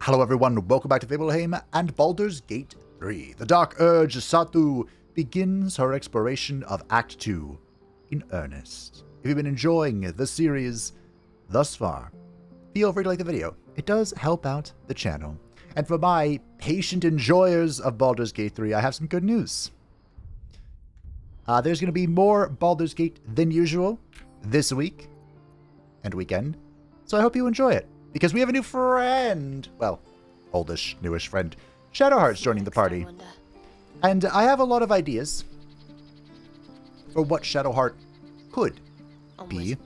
Hello everyone, welcome back to Fableheim and Baldur's Gate 3. The Dark Urge Satu begins her exploration of Act 2 in earnest. If you've been enjoying the series thus far, feel free to like the video. It does help out the channel. And for my patient enjoyers of Baldur's Gate 3, I have some good news. There's going to be more Baldur's Gate than usual this week and weekend, so I hope you enjoy it. Because we have a new friend. Well, oldish, newish friend. Shadowheart's joining the party. And I have a lot of ideas for what Shadowheart could be.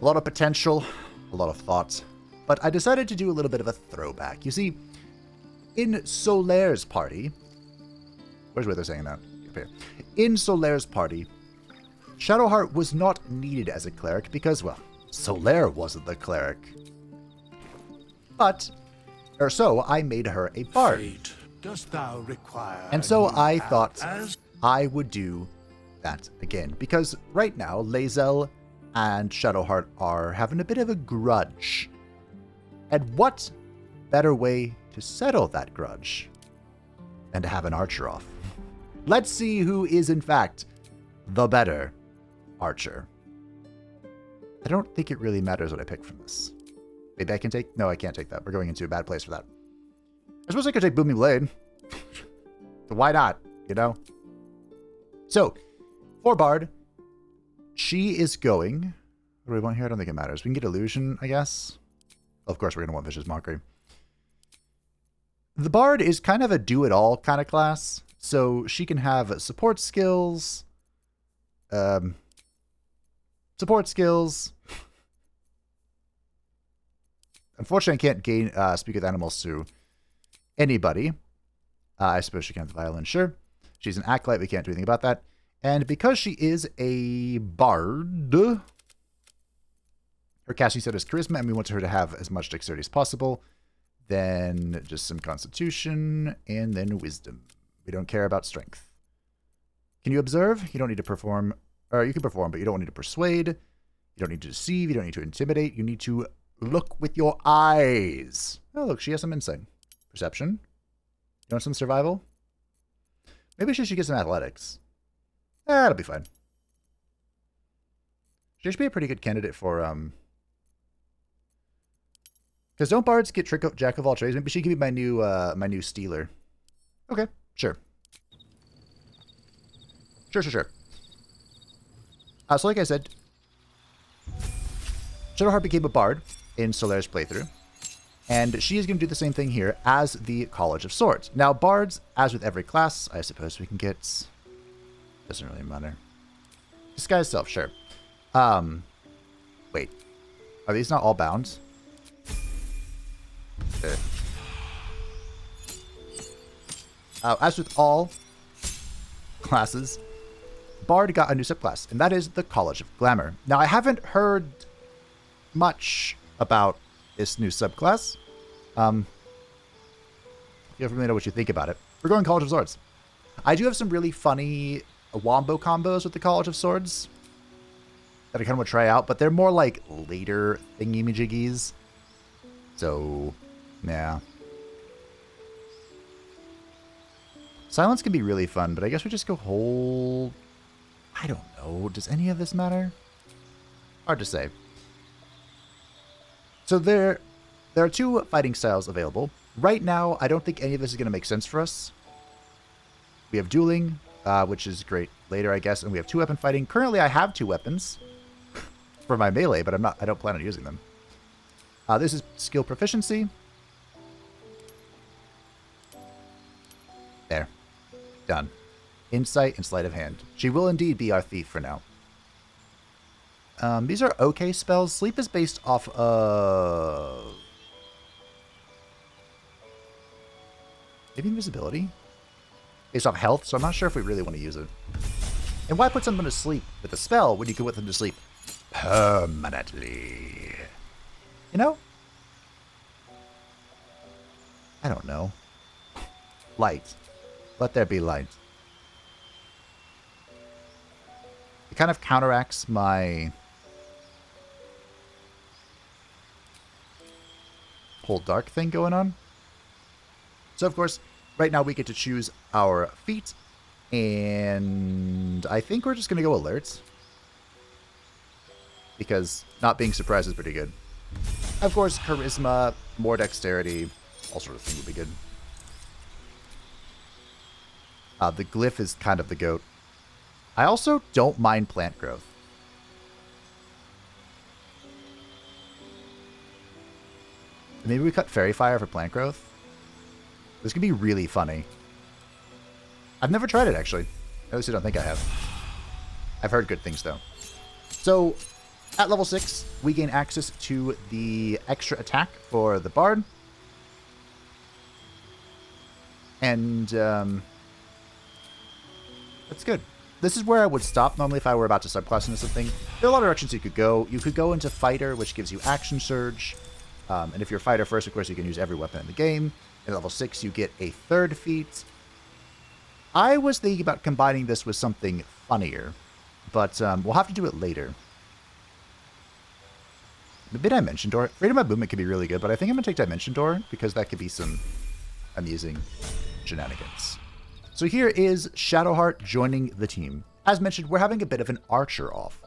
A lot of potential, a lot of thoughts. But I decided to do a little bit of a throwback. You see, in Solaire's party... Where's where they're saying that? Up here. In Solaire's party, Shadowheart was not needed as a cleric because, well, Solaire wasn't the cleric. Or so, I made her a bard. Dost thou require and so I thought I would do that again. Because right now, Lae'zel and Shadowheart are having a bit of a grudge. And what better way to settle that grudge than to have an archer off? Let's see who is, in fact, the better archer. I don't think it really matters what I pick from this. Maybe I can take... No, I can't take that. We're going into a bad place for that. I suppose I could take Booming Blade. So why not, you know? So, for Bard, she is going... What do we want here? I don't think it matters. We can get Illusion, I guess. Of course, we're going to want Vicious Mockery. The Bard is kind of a do-it-all kind of class. So, she can have support skills... support skills... Unfortunately, I can't gain speak with animals to anybody. I suppose she can have the violin, sure. She's an acolyte, we can't do anything about that. And because she is a bard, her casting set is charisma, and we want her to have as much dexterity as possible. Then just some constitution, and then wisdom. We don't care about strength. Can you observe? You don't need to perform, or you can perform, but you don't need to persuade. You don't need to deceive, you don't need to intimidate. You need to look with your eyes. Oh, look, she has some insight. Perception. You want some survival? Maybe she should get some athletics. That'll be fine. She should be a pretty good candidate for, because don't bards get jack of all trades? Maybe she could be my new stealer. Okay, sure. Sure. So like I said, Shadowheart became a bard in Solaire's playthrough, and she is going to do the same thing here as the College of Swords. Now, bards, as with every class, I suppose we can get... Doesn't really matter. Disguise self, sure. Wait. Are these not all bound? Sure. As with all classes, Bard got a new subclass, and that is the College of Glamour. Now, I haven't heard much about this new subclass. You have to know what you think about it. We're going College of Swords. I do have some really funny wombo combos with the College of Swords that I kind of want to try out, but they're more like later thingy-majiggies. So, yeah. Silence can be really fun, but I guess we just go whole... I don't know. Does any of this matter? Hard to say. So there are two fighting styles available. Right now, I don't think any of this is going to make sense for us. We have dueling, which is great later, I guess, and we have two-weapon fighting. Currently, I have two weapons for my melee, but I don't plan on using them. This is skill proficiency. There. Done. Insight and sleight of hand. She will indeed be our thief for now. These are okay spells. Sleep is based off of... maybe invisibility? Based off health, so I'm not sure if we really want to use it. And why put someone to sleep with a spell when you can put them to sleep permanently? You know? I don't know. Light. Let there be light. It kind of counteracts my whole dark thing going on. So, of course, right now we get to choose our feat, and I think we're just going to go alerts, because not being surprised is pretty good. Of course, charisma, more dexterity, all sort of things would be good. The glyph is kind of the goat. I also don't mind plant growth. Maybe we cut Fairy Fire for plant growth. This could be really funny. I've never tried it, actually. At least I don't think I have. I've heard good things, though. So, at level 6, we gain access to the extra attack for the Bard. And, that's good. This is where I would stop normally if I were about to subclass into something. There are a lot of directions you could go. You could go into Fighter, which gives you Action Surge. And if you're Fighter first, of course, you can use every weapon in the game. At level 6, you get a third feat. I was thinking about combining this with something funnier, but we'll have to do it later. Maybe Dimension Door. Freedom of Movement could be really good, but I think I'm going to take Dimension Door because that could be some amusing shenanigans. So here is Shadowheart joining the team. As mentioned, we're having a bit of an archer off.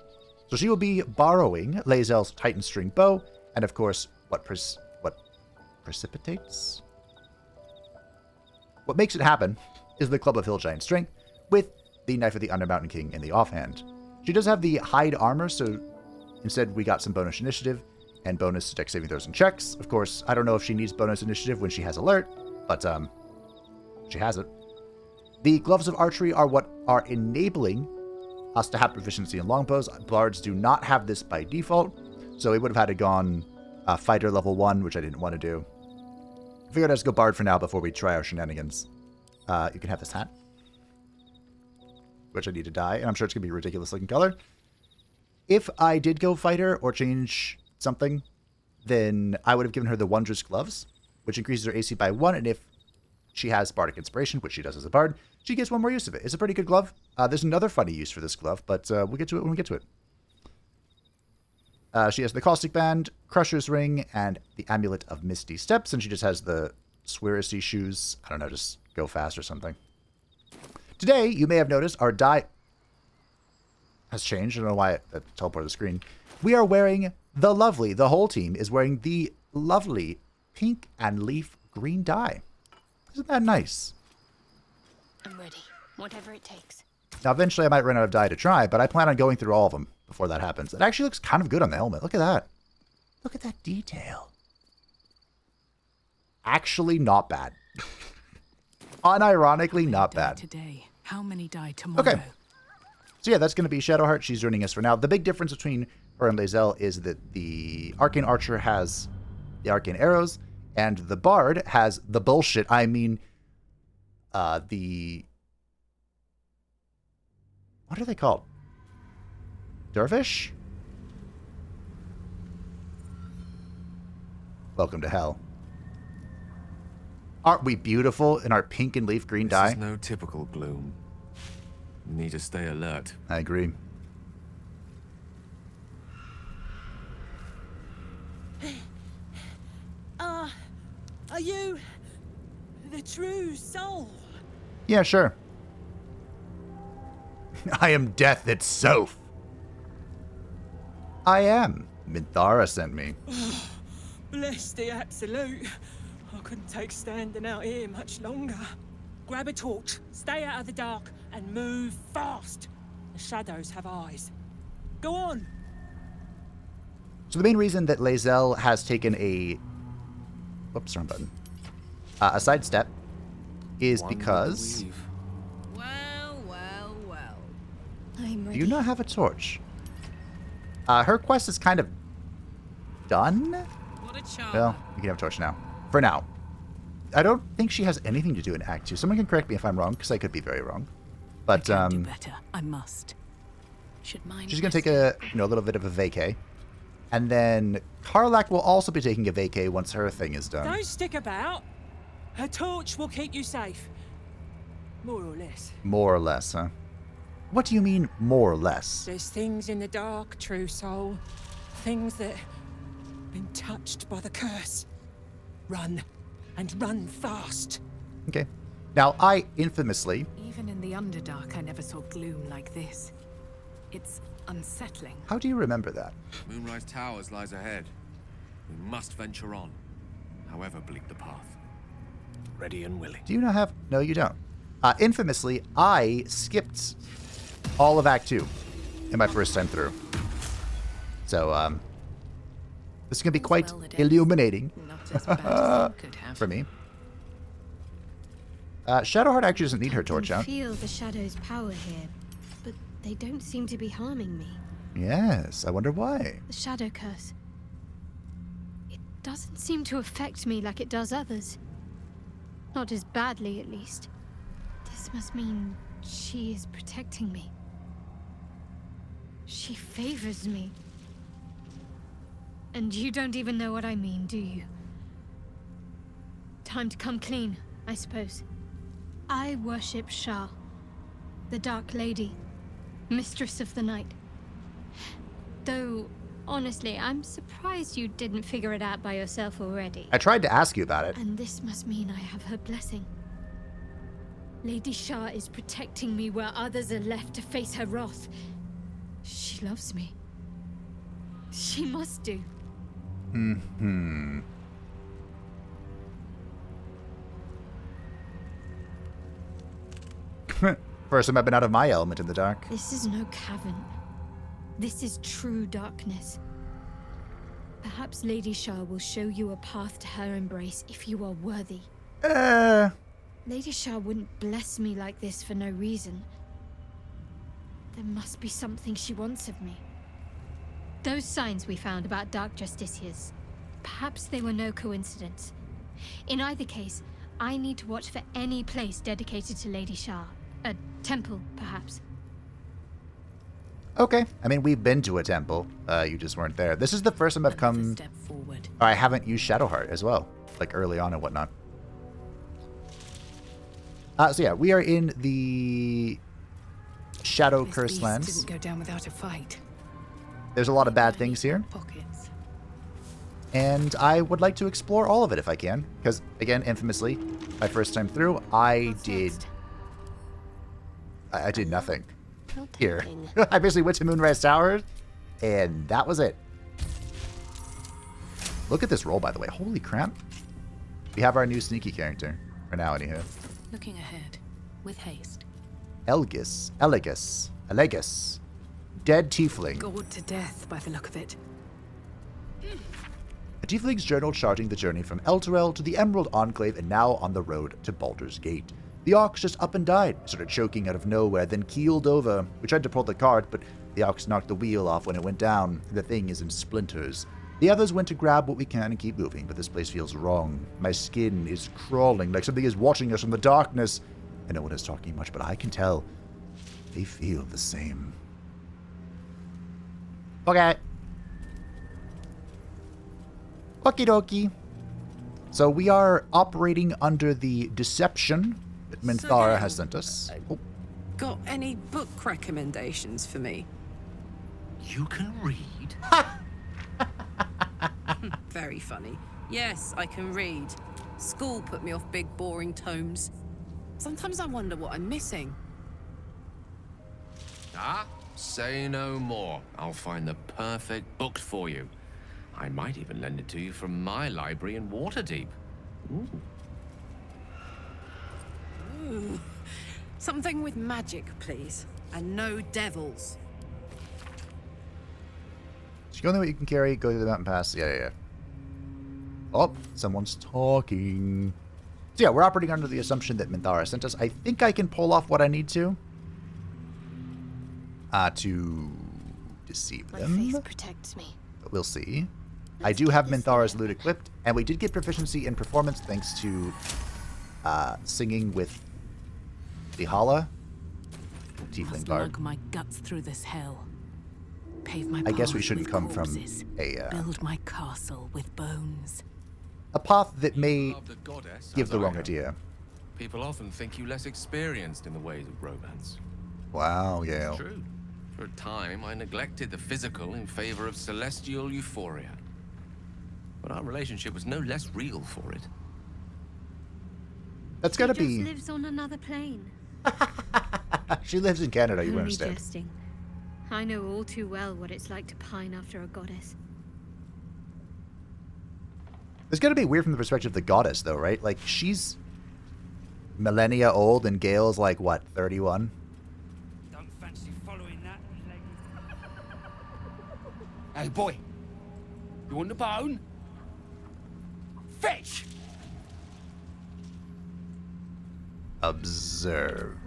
So she will be borrowing Lae'zel's Titan String Bow, and of course, what precipitates? What makes it happen is the Club of Hill Giant Strength with the Knife of the Undermountain King in the offhand. She does have the Hide Armor, so instead we got some bonus initiative and bonus to dex saving throws and checks. Of course, I don't know if she needs bonus initiative when she has alert, but she has it. The Gloves of Archery are what are enabling us to have proficiency in longbows. Bards do not have this by default, so we would have had to gone Fighter level 1, which I didn't want to do. I figured I'd just go Bard for now before we try our shenanigans. You can have this hat, which I need to dye, and I'm sure it's going to be a ridiculous looking color. If I did go Fighter or change something, then I would have given her the Wondrous Gloves, which increases her AC by 1, and if she has Bardic Inspiration, which she does as a Bard, she gets one more use of it. It's a pretty good glove. There's another funny use for this glove, but we'll get to it when we get to it. She has the Caustic Band, Crusher's Ring, and the Amulet of Misty Steps, and she just has the Swiracy Shoes. I don't know, just go fast or something. Today, you may have noticed our dye has changed. I don't know why it teleported the screen. We are wearing the whole team is wearing the lovely pink and leaf green dye. Isn't that nice? I'm ready. Whatever it takes. Now, eventually I might run out of dye to try, but I plan on going through all of them before that happens. It actually looks kind of good on the helmet. Look at that. Look at that detail. Actually, not bad. Unironically, not bad. Today, how many die tomorrow? Okay. So yeah, that's going to be Shadowheart. She's joining us for now. The big difference between her and Lae'zel is that the Arcane Archer has the Arcane Arrows, and the Bard has the bullshit. I mean, the... What are they called? Dervish? Welcome to hell. Aren't we beautiful in our pink and leaf green dye? This is no typical gloom. You need to stay alert. I agree. Are you the true soul? Yeah, sure. I am death itself. I am. Minthara sent me. Bless the absolute. I couldn't take standing out here much longer. Grab a torch, stay out of the dark, and move fast. The shadows have eyes. Go on. So the main reason that Lae'zel has taken a... Whoops, wrong button. A sidestep is because... Well. I'm ready. Do you not have a torch? Her quest is kind of done. What a charm. Well, you can have a torch now. For now. I don't think she has anything to do in Act 2. Someone can correct me if I'm wrong, because I could be very wrong. But I can do better. I must. Should mine. she's going to take a little bit of a vacay. And then Karlak will also be taking a vacay once her thing is done. Don't stick about. Her torch will keep you safe. More or less. More or less, huh? What do you mean, more or less? There's things in the dark, true soul. Things that been touched by the curse. Run, and run fast. Okay. Now, I infamously... Even in the Underdark, I never saw gloom like this. It's unsettling. How do you remember that? Moonrise Towers lies ahead. We must venture on, however bleak the path. Ready and willing. Do you not have... No, you don't. Infamously, I skipped all of Act 2 in my first time through. So, this is going to be quite illuminating Not as bad as it could have. for me. Shadowheart actually doesn't need her torch I out. can feel the shadow's power here, but they don't seem to be harming me. Yes, I wonder why. The shadow curse. It doesn't seem to affect me like it does others. Not as badly, at least. This must mean she is protecting me. She favors me. And you don't even know what I mean, do you? Time to come clean, I suppose. I worship Shah, the Dark Lady, Mistress of the Night. Though, honestly, I'm surprised you didn't figure it out by yourself already. I tried to ask you about it. And this must mean I have her blessing. Lady Shah is protecting me where others are left to face her wrath. She loves me. She must do. First time I've been out of my element in the dark. This is no cavern. This is true darkness. Perhaps Lady Shah will show you a path to her embrace if you are worthy. Lady Shah wouldn't bless me like this for no reason. There must be something she wants of me. Those signs we found about Dark Justiciars, perhaps they were no coincidence. In either case, I need to watch for any place dedicated to Lady Shah. A temple, perhaps. Okay. I mean, we've been to a temple. You just weren't there. This is the first time I've Another come... step forward. Or I haven't used Shadowheart as well. Like, early on and whatnot. So yeah, we are in the Shadow This Curse beast lands. didn't go down without a fight. There's a lot of bad things here. Pockets. And I would like to explore all of it if I can. Because, again, infamously, my first time through, I did nothing here. I basically went to Moonrise Towers, and that was it. Look at this roll, by the way. Holy crap. We have our new sneaky character. For now, anywho. Looking ahead, with haste. Elegus. Dead Tiefling. Gored to death by the look of it. A Tiefling's journal charting the journey from Elturel to the Emerald Enclave and now on the road to Baldur's Gate. The ox just up and died, started choking out of nowhere, then keeled over. We tried to pull the cart, but the ox knocked the wheel off when it went down. The thing is in splinters. The others went to grab what we can and keep moving, but this place feels wrong. My skin is crawling like something is watching us from the darkness. And no one is talking much, but I can tell they feel the same. Okay. Okie dokie. So we are operating under the deception that Minthara has sent us. Oh, Got any book recommendations for me? You can read? Very funny. Yes, I can read. School put me off big, boring tomes. Sometimes I wonder what I'm missing. Ah, say no more. I'll find the perfect book for you. I might even lend it to you from my library in Waterdeep. Ooh. Ooh. Something with magic, please. And no devils. so you only what you can carry, go to the mountain pass. Yeah. Oh, someone's talking. So yeah, we're operating under the assumption that Minthara sent us. I think I can pull off what I need to deceive My them. faith protects me. But we'll see. I do have Minthara's lute equipped, and we did get proficiency in performance thanks to singing with the Hala, Tiefling Must Bard. lug my guts through this hell. Pave my I guess we path shouldn't with come corpses. from a Build my castle with bones. path that may Love the goddess, give as the I wrong have. idea. People often think you less experienced in the ways of romance. Wow, Yale. True. For a time, I neglected the physical in favor of celestial euphoria. But our relationship was no less real for it. That's gotta She be... just lives on another plane. She lives in Canada, you Only understand. jesting. I know all too well what it's like to pine after a goddess. It's gonna be weird from the perspective of the goddess, though, right? Like, she's millennia old, and Gale's like, what, 31? Don't fancy following that, Hey, boy. You want the bone? Fetch! Observe.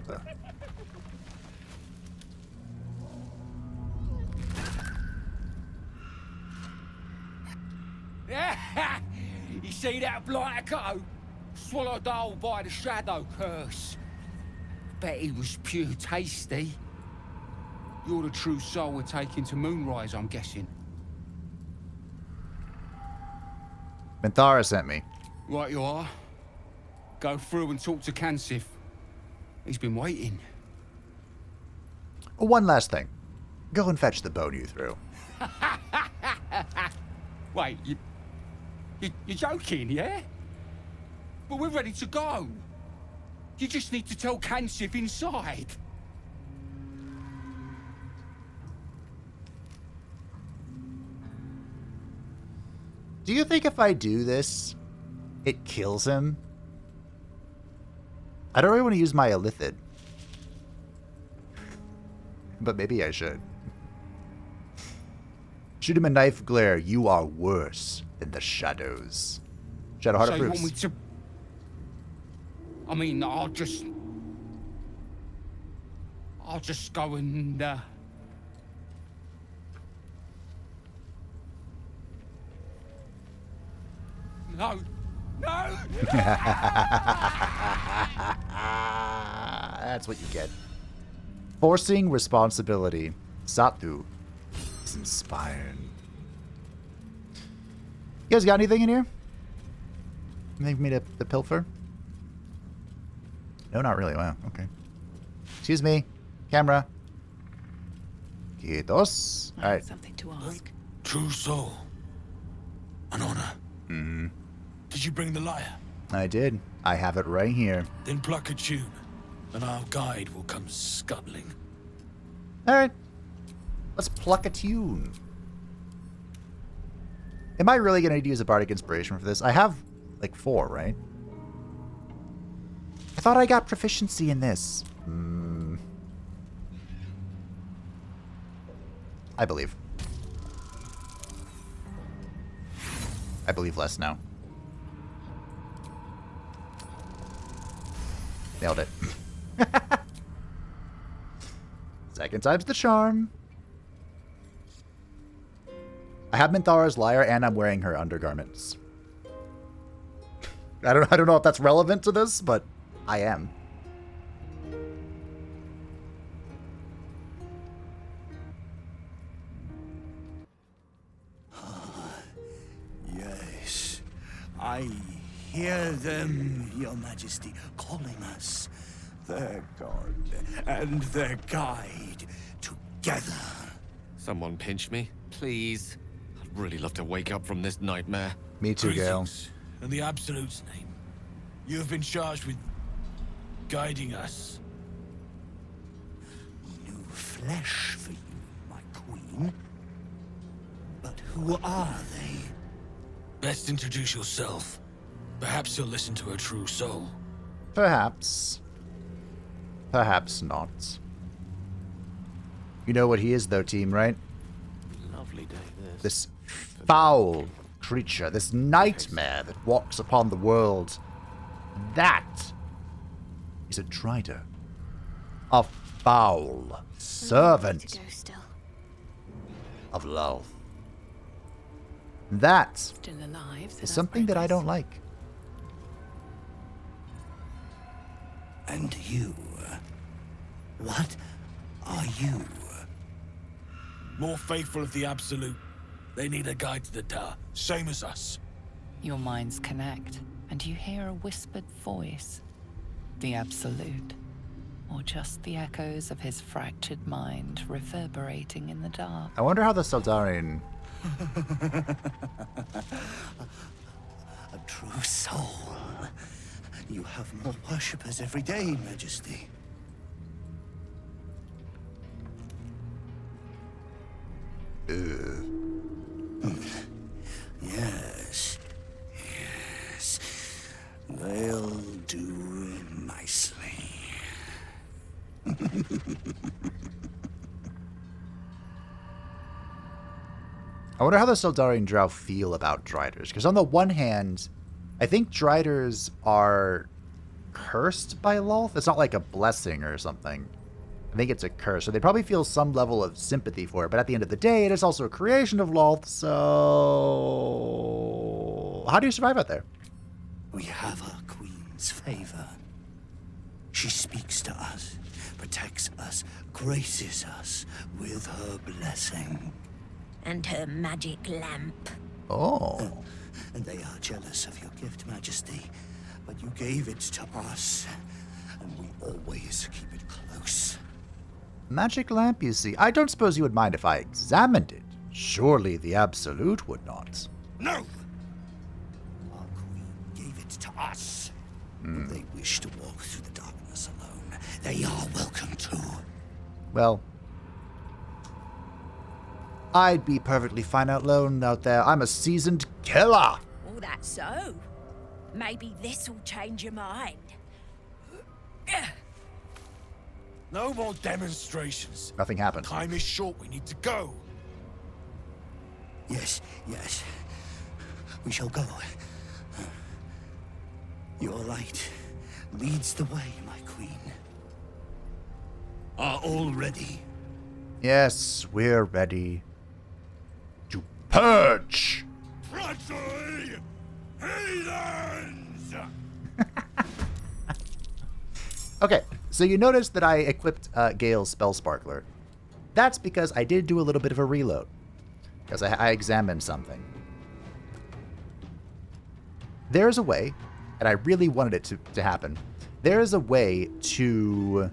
You see that blighter go? Swallowed whole by the shadow curse. Bet he was pure tasty. You're the true soul we're taking to Moonrise, I'm guessing. Minthara sent me. Right you are. Go through and talk to Kansif. He's been waiting. One last thing. Go and fetch the bone you threw. Wait, you're joking, yeah? But we're ready to go. You just need to tell Kansif inside. Do you think if I do this, it kills him? I don't really want to use my Illithid. But maybe I should. Shoot him a knife glare. You are worse than the shadows. Shadowheart So you approves. want me to... I mean, I'll just go and, No! No! That's what you get. Forcing responsibility. Satu is inspired. You guys got anything in here? Anything for me to pilfer? No, not really. Wow, okay. Excuse me. Camera. Quietos. I Alright. have something to ask. True soul. An honor. Mm-hmm. Did you bring the lyre? I did. I have it right here. Then pluck a tune, and our guide will come scuttling. Alright. Let's pluck a tune. Am I really going to use a bardic inspiration for this? I have, like, 4, right? I thought I got proficiency in this. I believe. I believe less now. Nailed it. Second time's the charm. I have Minthara's lyre and I'm wearing her undergarments. I don't know if that's relevant to this, but I am. Yes, I hear them, Your Majesty, calling us, their god and their guide, together. Someone pinch me, please. I'd really love to wake up from this nightmare. Me too, Gale. Greetings, in the Absolute's name. You have been charged with guiding us. New flesh for you, my queen. But who are they? Best introduce yourself. Perhaps you'll listen to a true soul. Perhaps. Perhaps not. You know what he is, though, team, right? Lovely day, this. This foul creature, this nightmare that walks upon the world. That is a Trider. A foul servant To go still. of Lolth. That Still alive. so is that's something that I progress. don't like. And you? What are you? More faithful of the Absolute. They need a guide to the tower, same as us. Your minds connect, and you hear a whispered voice. The Absolute. Or just the echoes of his fractured mind reverberating in the dark. I wonder how the Saldarian... A true soul. You have more worshippers every day, Majesty. Yes. Yes. They'll do nicely. I wonder how the Seldarian Drow feel about Driders. Because on the one hand, I think Driders are cursed by Lolth. It's not like a blessing or something. I think it's a curse. So they probably feel some level of sympathy for it. But at the end of the day, it is also a creation of Lolth. So how do you survive out there? We have our queen's favor. She speaks to us, protects us, graces us with her blessing. And her magic lamp. Oh. And they are jealous of your gift, Majesty. But you gave it to us, and we always keep it close. Magic lamp, you see. I don't suppose you would mind if I examined it. Surely the Absolute would not. No! Our queen gave it to us. If they wish to walk through the darkness alone, they are welcome to. Well, I'd be perfectly fine alone out there. I'm a seasoned killer. Oh, that's so. Maybe this'll change your mind. No more demonstrations. Nothing happened. Time is short. We need to go. Yes, yes. We shall go. Your light leads the way, my queen. Are all ready? Yes, we're ready to purge. Treachery! Heathens! Okay, so you notice that I equipped Gale's Spell Sparkler. That's because I did do a little bit of a reload. Because I examined something. There's a way, and I really wanted it to happen. There is a way to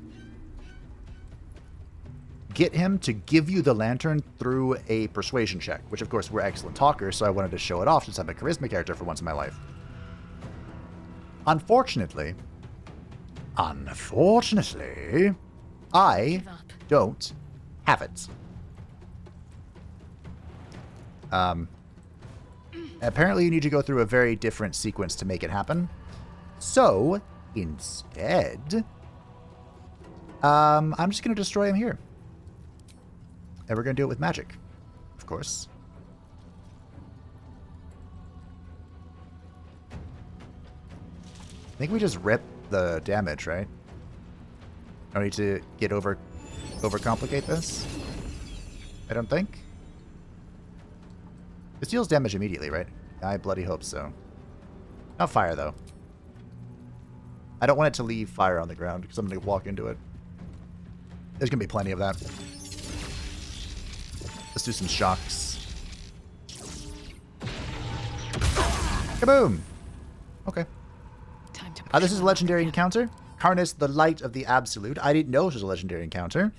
get him to give you the lantern through a persuasion check, which of course we're excellent talkers, so I wanted to show it off since I'm a charisma character for once in my life. Unfortunately, I don't have it. Apparently you need to go through a very different sequence to make it happen. So, instead, I'm just going to destroy him here. And we're going to do it with magic, of course. I think we just rip the damage, right? No need to get overcomplicate this. I don't think. This deals damage immediately, right? I bloody hope so. Not fire, though. I don't want it to leave fire on the ground because I'm going to walk into it. There's going to be plenty of that. Let's do some shocks. Kaboom! Okay. This is a legendary encounter. Harness the Light of the Absolute. I didn't know this was a legendary encounter.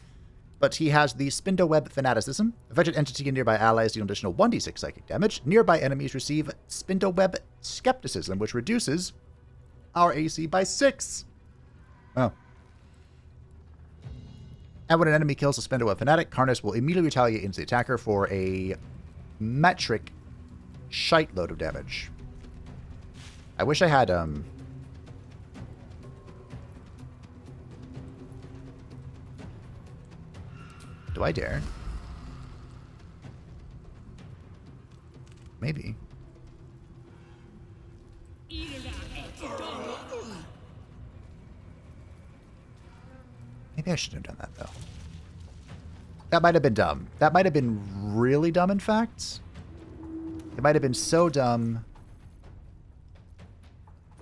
But he has the Spindle Web Fanaticism. Affected entity and nearby allies deal additional 1d6 psychic damage. Nearby enemies receive Spindle Web Skepticism, which reduces our AC by 6. Oh. And when an enemy kills a Spindle Web Fanatic, Harness will immediately retaliate against the attacker for a metric shite load of damage. I wish I had, Do I dare? Maybe. Maybe I shouldn't have done that, though. That might have been dumb. That might have been really dumb, in fact. It might have been so dumb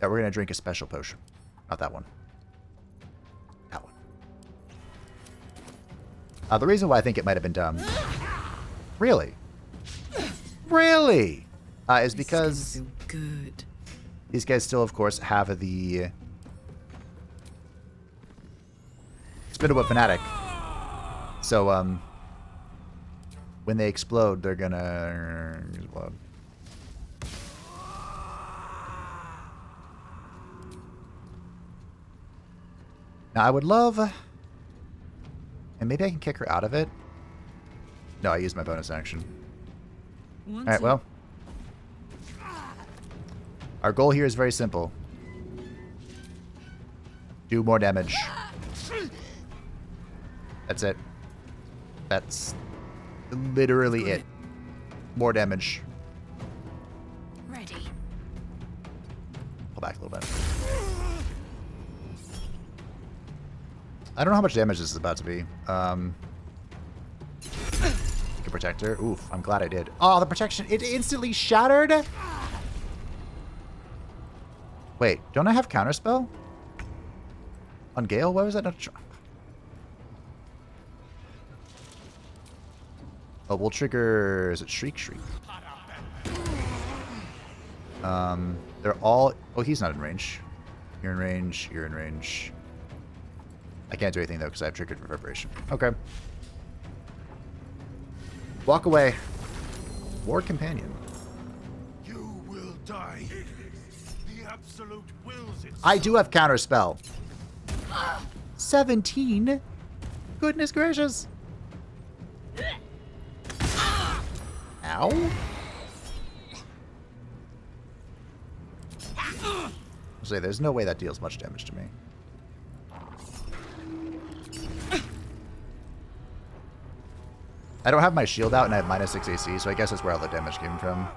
that we're going to drink a special potion. Not that one. That one. The reason why I think it might have been dumb, really, is because good. These guys still, of course, have the Spindle Fanatic. So, when they explode, they're gonna explode. Now, I would love... And maybe I can kick her out of it. No, I used my bonus action. Alright, well. Our goal here is very simple. Do more damage. That's it. That's literally it. More damage. Ready. Pull back a little bit. I don't know how much damage this is about to be. Protector. Oof, I'm glad I did. Oh, the protection. It instantly shattered? Wait, don't I have counterspell? On Gale? Why was that not... Oh, we'll trigger... Is it Shriek? Shriek. They're all... Oh, he's not in range. You're in range. You're in range. I can't do anything, though, because I have triggered Reverberation. Okay. Walk away. War Companion. You will die. The Absolute wills it. I do have counterspell. 17? Goodness gracious. Ow. I'll say there's no way that deals much damage to me. I don't have my shield out and I have -6 AC, so I guess that's where all the damage came from.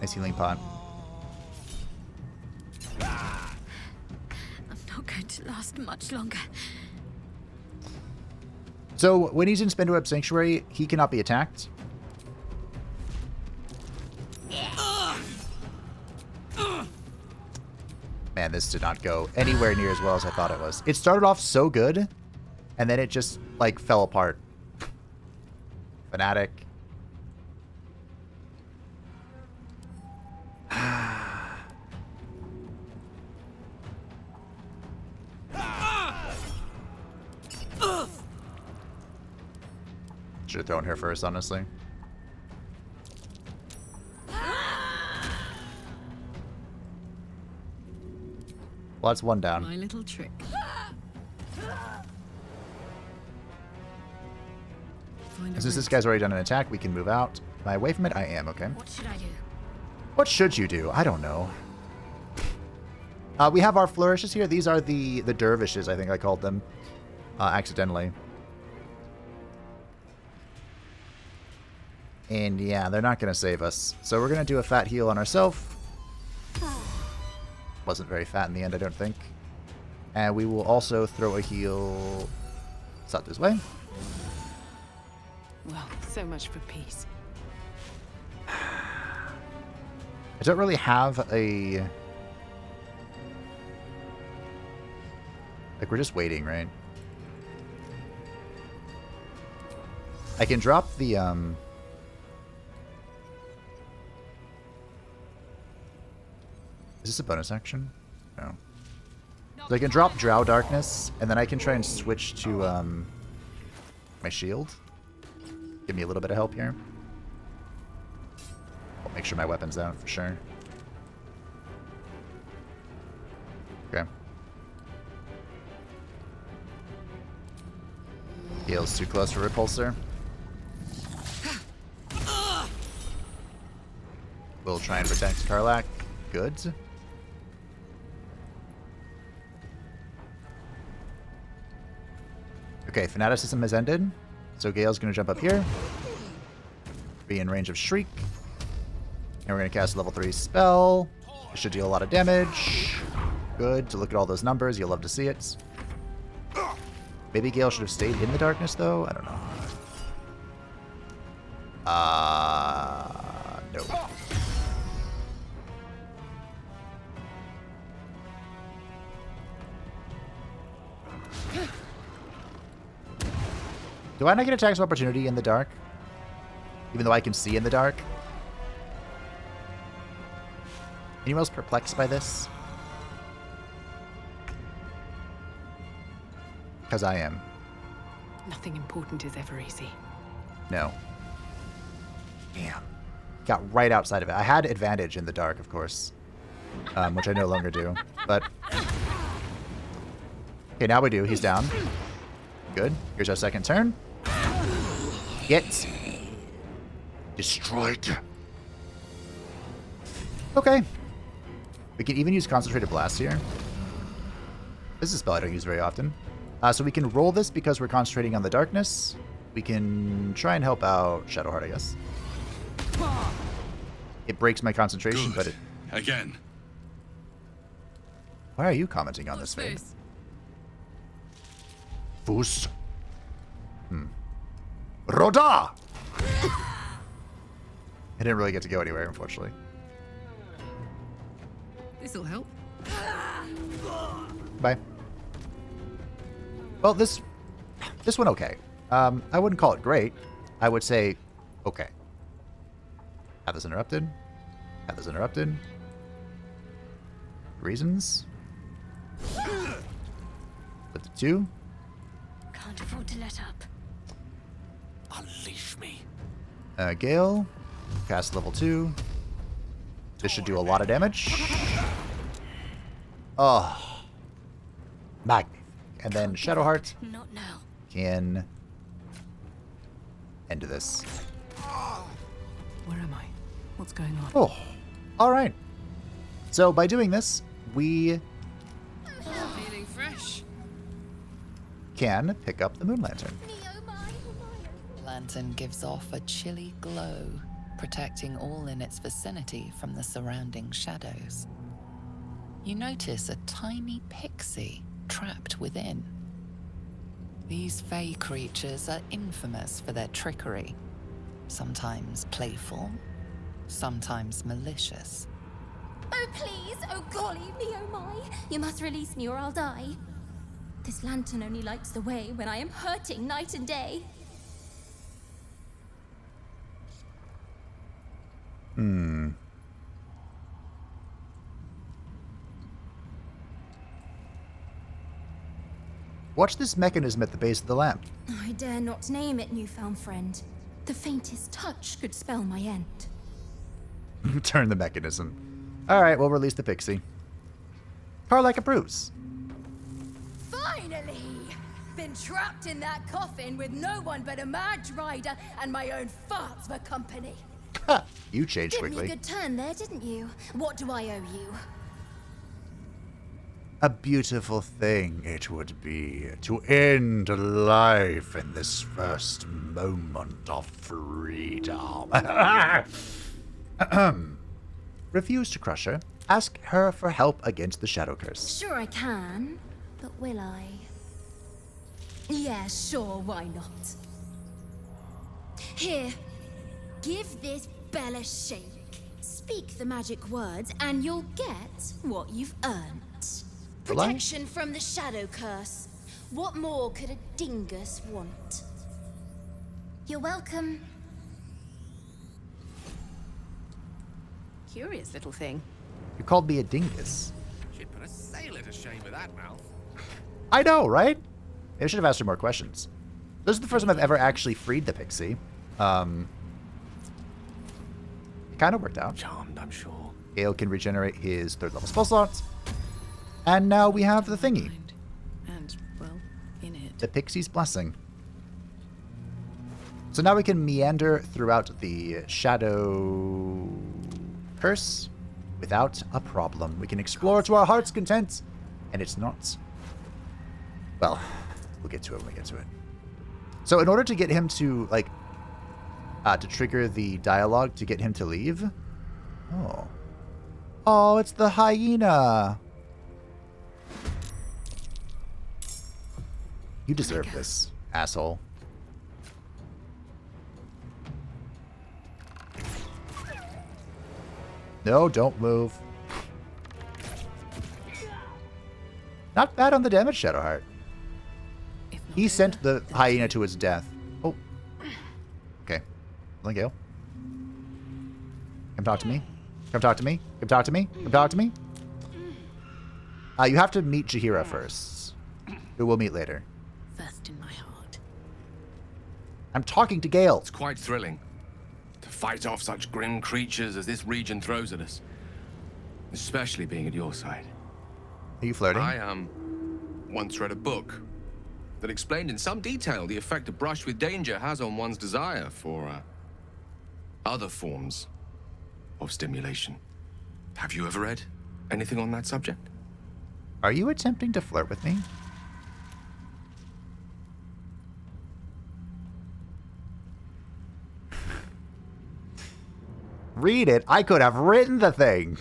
Nice healing pot. I'm not going to last much longer. So, when he's in Spindweb Sanctuary, he cannot be attacked. Man, this did not go anywhere near as well as I thought it was. It started off so good, and then it just, like, fell apart. Fanatic. Should have thrown her first, honestly. Well, that's one down. My little trick. Since this guy's already done an attack, we can move out. Am I away from it? I am, okay. What should I do? What should you do? I don't know. We have our flourishes here. These are the dervishes, I think I called them. Accidentally. And yeah, they're not going to save us. So we're going to do a fat heal on ourselves. Wasn't very fat in the end, I don't think. And we will also throw a heal Satu's way. Well, so much for peace. I don't really have a... Like, we're just waiting, right? I can drop the, Is this a bonus action? No. So I can drop Drow Darkness, and then I can try and switch to, my shield. Give me a little bit of help here. I'll make sure my weapon's out for sure. Okay. Heal's too close for Repulsor. We'll try and protect Karlach. Good. Okay, Fanaticism has ended. So Gale's going to jump up here. Be in range of Shriek. And we're going to cast a level 3 spell. It should deal a lot of damage. Good. To look at all those numbers. You'll love to see it. Maybe Gale should have stayed in the darkness, though? I don't know. No. Do I not get attacks of opportunity in the dark? Even though I can see in the dark? Anyone else perplexed by this? Because I am. Nothing important is ever easy. No. Damn. Got right outside of it. I had advantage in the dark, of course. which I no longer do. But okay, now we do. He's down. Good. Here's our second turn. Get destroyed. Okay. We can even use Concentrated Blast here. This is a spell I don't use very often. So we can roll this because we're concentrating on the darkness. We can try and help out Shadowheart, I guess. It breaks my concentration, but it... Again. Why are you commenting on this, Fade? Fus. Roda! I didn't really get to go anywhere, unfortunately. This'll help. Bye. Well, this one okay. I wouldn't call it great. I would say okay. Have this interrupted. Have this interrupted. Reasons. Put the 2. Can't afford to let up. Unleash me. Gale. Cast level 2. This should do a lot of damage. Oh. Magnificent. And then Shadowheart Not now. can end this. Where am I? What's going on? Oh. Alright. So by doing this, we Feeling fresh. can pick up the Moon Lantern. The lantern gives off a chilly glow, protecting all in its vicinity from the surrounding shadows. You notice a tiny pixie trapped within. These fey creatures are infamous for their trickery, sometimes playful, sometimes malicious. Oh, please! Oh, golly me, oh my! You must release me or I'll die. This lantern only lights the way when I am hurting night and day. Watch this mechanism at the base of the lamp. I dare not name it, newfound friend. The faintest touch could spell my end. Turn the mechanism. Alright, we'll release the pixie. Carlac approves. Finally! Been trapped in that coffin with no one but a mad rider and my own farts for company. Ha! You changed Did me a quickly. good turn there, didn't you? What do I owe you? A beautiful thing it would be to end life in this first moment of freedom. Refuse to crush her. Ask her for help against the Shadow Curse. Sure I can, but will I? Yeah, sure, why not? Here, give this bell a shake. Speak the magic words and you'll get what you've earned. Protection from the Shadow Curse. What more could a dingus want? You're welcome. Curious little thing. You called me a dingus. She'd put a sailor to shame with that mouth. I know, right? Maybe I should have asked her more questions. This is the first time I've ever actually freed the pixie. It kind of worked out. Charmed, I'm sure. Gale can regenerate his 3rd level spell slots. And now we have the thingy. And, well, in it. The Pixie's Blessing. So now we can meander throughout the Shadow Curse without a problem. We can explore to our heart's content. And it's not... Well, we'll get to it when we get to it. So in order to get him to, like... to trigger the dialogue to get him to leave... Oh. Oh, it's the hyena! You deserve this, asshole. No, don't move. Not bad on the damage, Shadowheart. He sent the hyena to its death. Oh. Okay. Gale. Come talk to me. Come talk to me. Come talk to me. Come talk to me. You have to meet Jaheira first. Who we'll meet later. First in my heart. I'm talking to Gale. It's quite thrilling to fight off such grim creatures as this region throws at us. especially being at your side. Are you flirting? I once read a book that explained in some detail the effect a brush with danger has on one's desire for other forms of stimulation. Have you ever read anything on that subject? Are you attempting to flirt with me? Read it. I could have written the thing.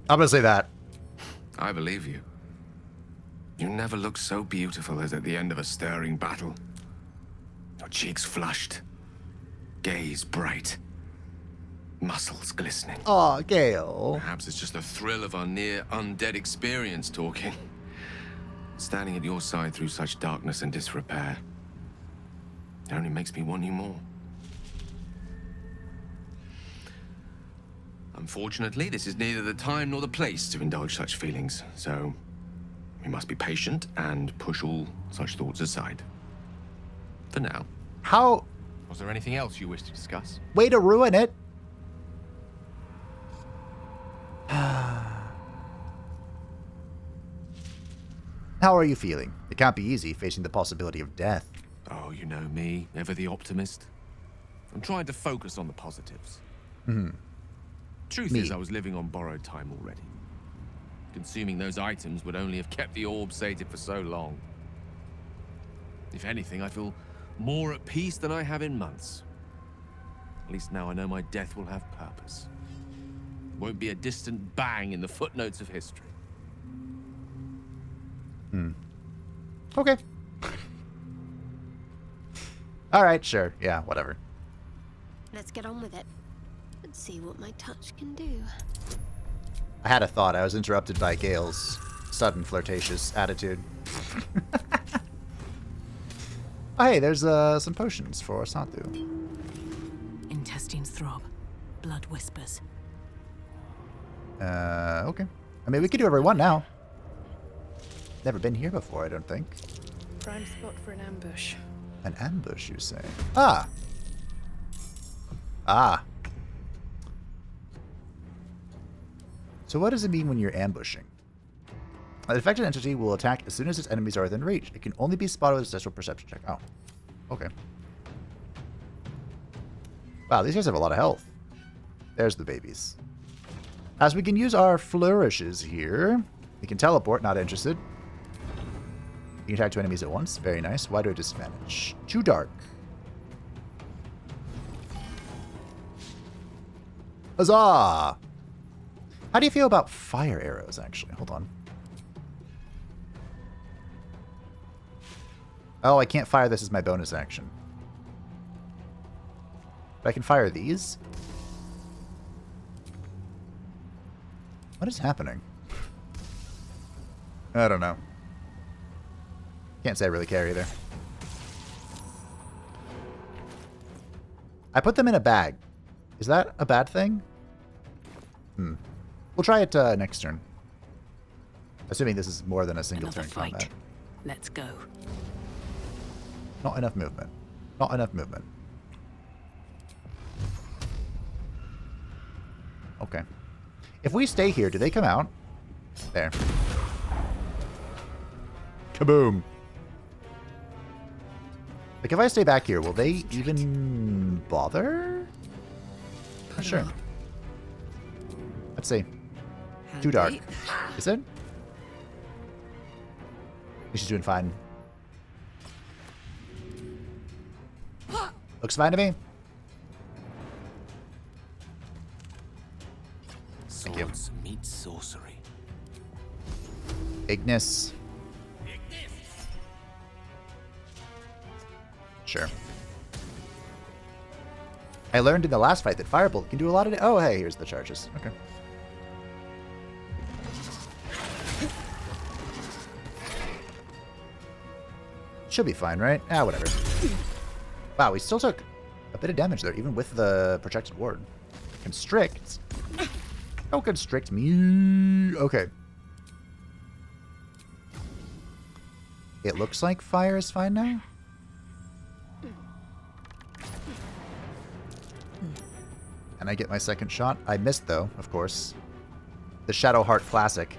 I'm gonna say that. I believe you. You never looked so beautiful as at the end of a stirring battle. Your cheeks flushed, gaze bright, muscles glistening. Aw, Gale. Perhaps it's just the thrill of our near undead experience talking. Standing at your side through such darkness and disrepair. It only makes me want you more. Unfortunately, this is neither the time nor the place to indulge such feelings, so we must be patient and push all such thoughts aside. For now. How? Was there anything else you wish to discuss? Way to ruin it. How are you feeling? It can't be easy facing the possibility of death. Oh, you know me, ever the optimist. I'm trying to focus on the positives. Truth is, I was living on borrowed time already. Consuming those items would only have kept the orb sated for so long. If anything, I feel more at peace than I have in months. At least now I know my death will have purpose. It won't be a distant bang in the footnotes of history. Okay. All right, sure. Yeah, whatever. Let's get on with it. Let's see what my touch can do. I had a thought. I was interrupted by Gale's sudden flirtatious attitude. Oh, hey, there's some potions for Santhu. Intestines throb. Blood whispers. Okay. I mean, we could do whatever we want now. Never been here before, I don't think. Prime spot for an ambush. An ambush, you say? Ah. Ah. So what does it mean when you're ambushing? An affected entity will attack as soon as its enemies are within reach. It can only be spotted with a special perception check. Oh. Okay. Wow, these guys have a lot of health. There's the babies. As we can use our flourishes here, we can teleport, not interested. You can attack 2 enemies at once. Very nice. Why do I disadvantage? Too dark. Huzzah! How do you feel about fire arrows, actually? Hold on. Oh, I can't fire this as my bonus action. But I can fire these? What is happening? I don't know. Can't say I really care either. I put them in a bag. Is that a bad thing? We'll try it next turn. Assuming this is more than a single turn combat. Let's go. Not enough movement. Not enough movement. Okay. If we stay here, do they come out? There. Kaboom. Like, if I stay back here, will they even bother? Not sure. Let's see. Too dark. Is it? She's doing fine. Looks fine to me. Swords meet sorcery. Ignis. Sure. I learned in the last fight that Firebolt can do a lot of... Oh, hey, here's the charges. Okay. Should be fine, right? Ah, whatever. Wow, we still took a bit of damage there, even with the protected ward. Constrict? Don't constrict me. Okay. It looks like fire is fine now. And I get my second shot. I missed, though, of course. The Shadowheart Classic.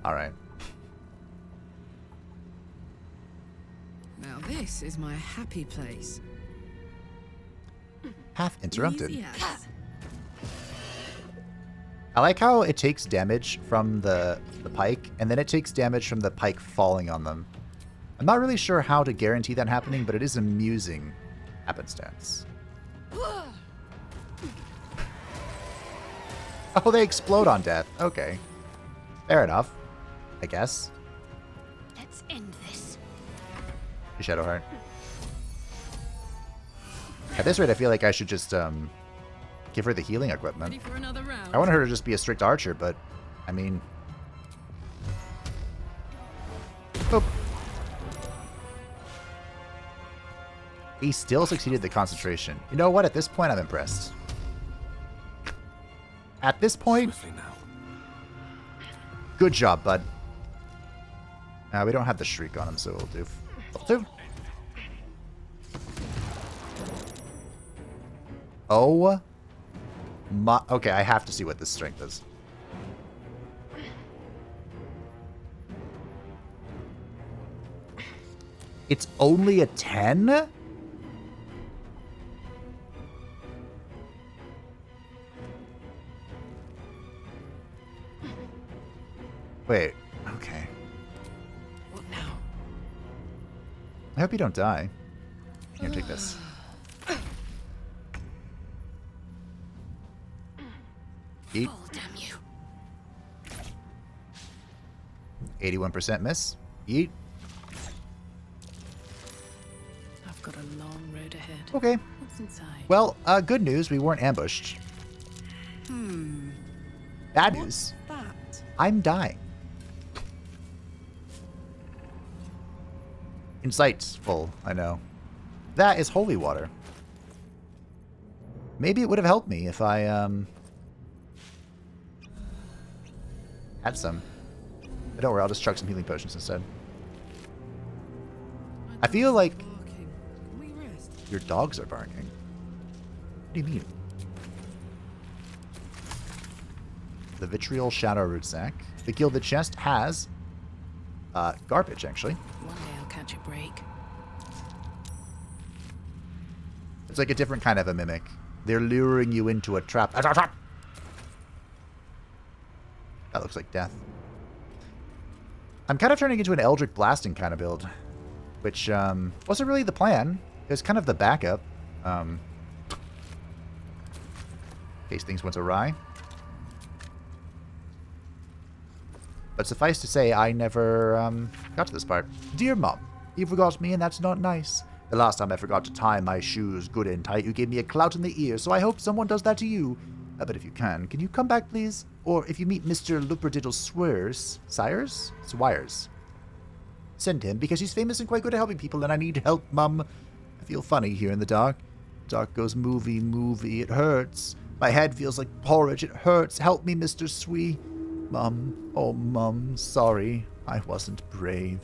Alright. Now this is my happy place. Path interrupted. Easy as. I like how it takes damage from the pike, and then it takes damage from the pike falling on them. I'm not really sure how to guarantee that happening, but it is amusing happenstance. Oh, they explode on death. Okay. Fair enough, I guess. Let's end this. Shadowheart. At this rate, I feel like I should just give her the healing equipment. Ready for another round? I want her to just be a strict archer, but I mean... Boop. He still succeeded the concentration. You know what? At this point, I'm impressed. At this point... Good job, bud. We don't have the shriek on him, so we'll do... We'll do. Oh my... Okay, I have to see what this strength is. It's only a 10? Wait, okay. What now? I hope you don't die. Here, take this. Eat. Oh, damn you. 81% miss. Eat. I've got a long road ahead. Okay. What's inside? Well, good news, we weren't ambushed. Bad news. That. I'm dying. Insightful, I know. That is holy water. Maybe it would have helped me if I, had some. But don't worry, I'll just chuck some healing potions instead. I feel like your dogs are barking. What do you mean? The Vitriol Shadow Root Sack. The Gilded Chest has garbage, actually. One day I'll catch a break. It's like a different kind of a mimic. They're luring you into a trap. That looks like death. I'm kind of turning into an Eldritch Blasting kind of build, which wasn't really the plan. It was kind of the backup, in case things went awry. But suffice to say, I never got to this part. Dear Mom, you forgot me and that's not nice. The last time I forgot to tie my shoes good and tight, you gave me a clout in the ear, so I hope someone does that to you. But if you can you come back, please? Or if you meet Mr. Luperdiddle Swires, send him, because he's famous and quite good at helping people, and I need help, Mum. I feel funny here in the dark. Dark goes movie, it hurts. My head feels like porridge, it hurts. Help me, Mr. Swee. Mum, oh Mum, sorry, I wasn't brave.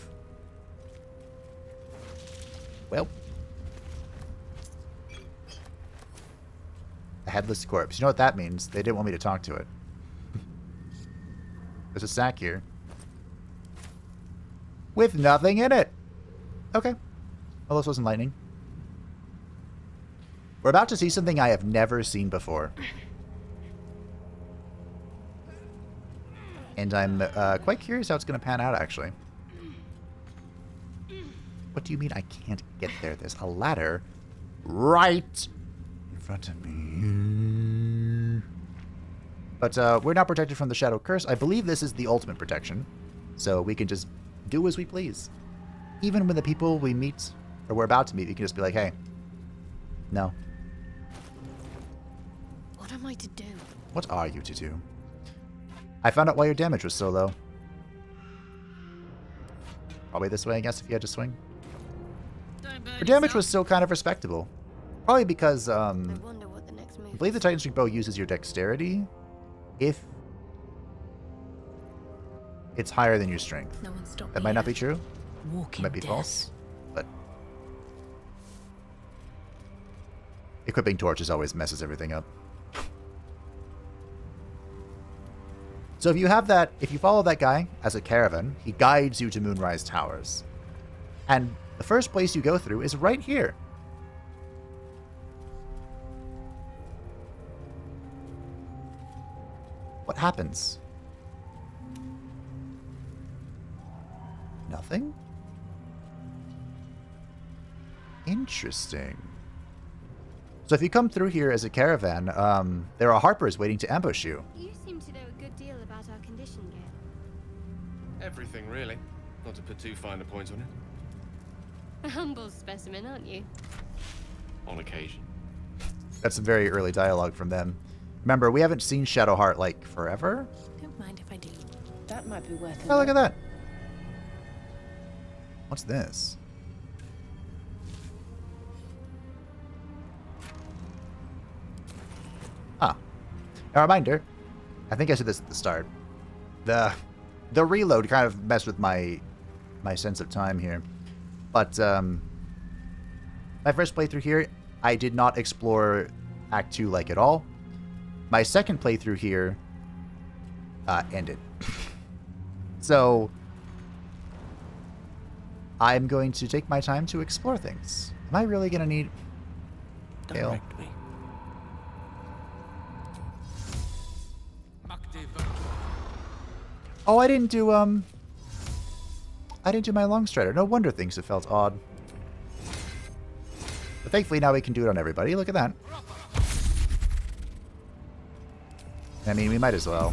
Well. A headless corpse. You know what that means? They didn't want me to talk to it. There's a sack here. With nothing in it. Okay. Well, this wasn't lightning. We're about to see something I have never seen before. And I'm quite curious how it's going to pan out, actually. What do you mean I can't get there? There's a ladder right in front of me. But we're not protected from the Shadow Curse. I believe this is the ultimate protection. So we can just do as we please. Even when the people we meet, or we're about to meet, you can just be like, hey, no. What am I to do? What are you to do? I found out why your damage was so low. Probably this way, I guess, if you had to swing. Your damage was still kind of respectable. Probably because, I wonder what the next move I believe the Titan Streak Bow uses your dexterity if it's higher than your strength. No one stopped That me might not yet. be true. Walking It might be death. false. But Equipping torches always messes everything up. So if you follow that guy as a caravan, he guides you to Moonrise Towers. And the first place you go through is right here. What happens? Nothing? Interesting. So if you come through here as a caravan, there are harpers waiting to ambush you. You seem to know a good deal about our condition, Gale. Everything, really. Not to put too fine a point on it. A humble specimen, aren't you? On occasion. That's some very early dialogue from them. Remember, we haven't seen Shadowheart, like, forever? Don't mind if I do. That might be worth it. Oh, look at that. What's this? Ah. A reminder. I think I said this at the start. The reload kind of messed with my sense of time here. But my first playthrough here, I did not explore Act 2 like at all. My second playthrough here ended. So I'm going to take my time to explore things. Am I really going to need... Direct me. Oh, I didn't do my long strider. No wonder things have felt odd. But thankfully now we can do it on everybody. Look at that. I mean, we might as well.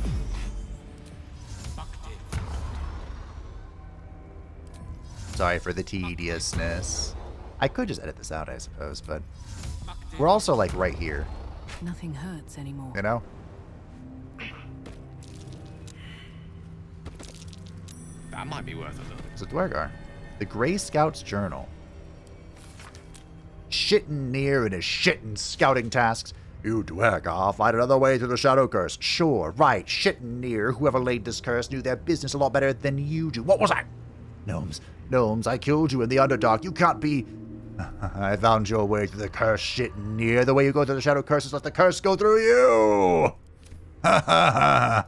Sorry for the tediousness. I could just edit this out, I suppose, but we're also like right here. Nothing hurts anymore. You know? That might be worth a look. It's a Dwergar. The Grey Scout's Journal. Shittin' near and his shittin' scouting tasks. You Dwergar, find another way through the Shadow Curse. Sure, right, shittin' near. Whoever laid this curse knew their business a lot better than you do. What was that? Gnomes, I killed you in the Underdark. You can't be... I found your way through the curse, shittin' near. The way you go through the Shadow Curse is let the curse go through you! Ha ha ha!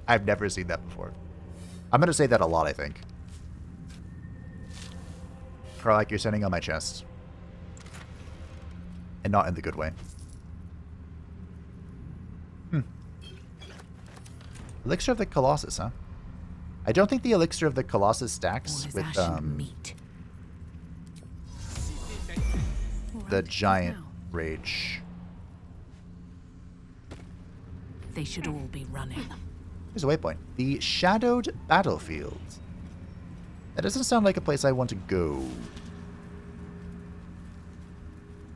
I've never seen that before. I'm going to say that a lot, I think. Or like you're standing on my chest. And not in the good way. Elixir of the Colossus, huh? I don't think the Elixir of the Colossus stacks with the Giant Rage. They should all be running. Here's a waypoint. The Shadowed Battlefield. That doesn't sound like a place I want to go.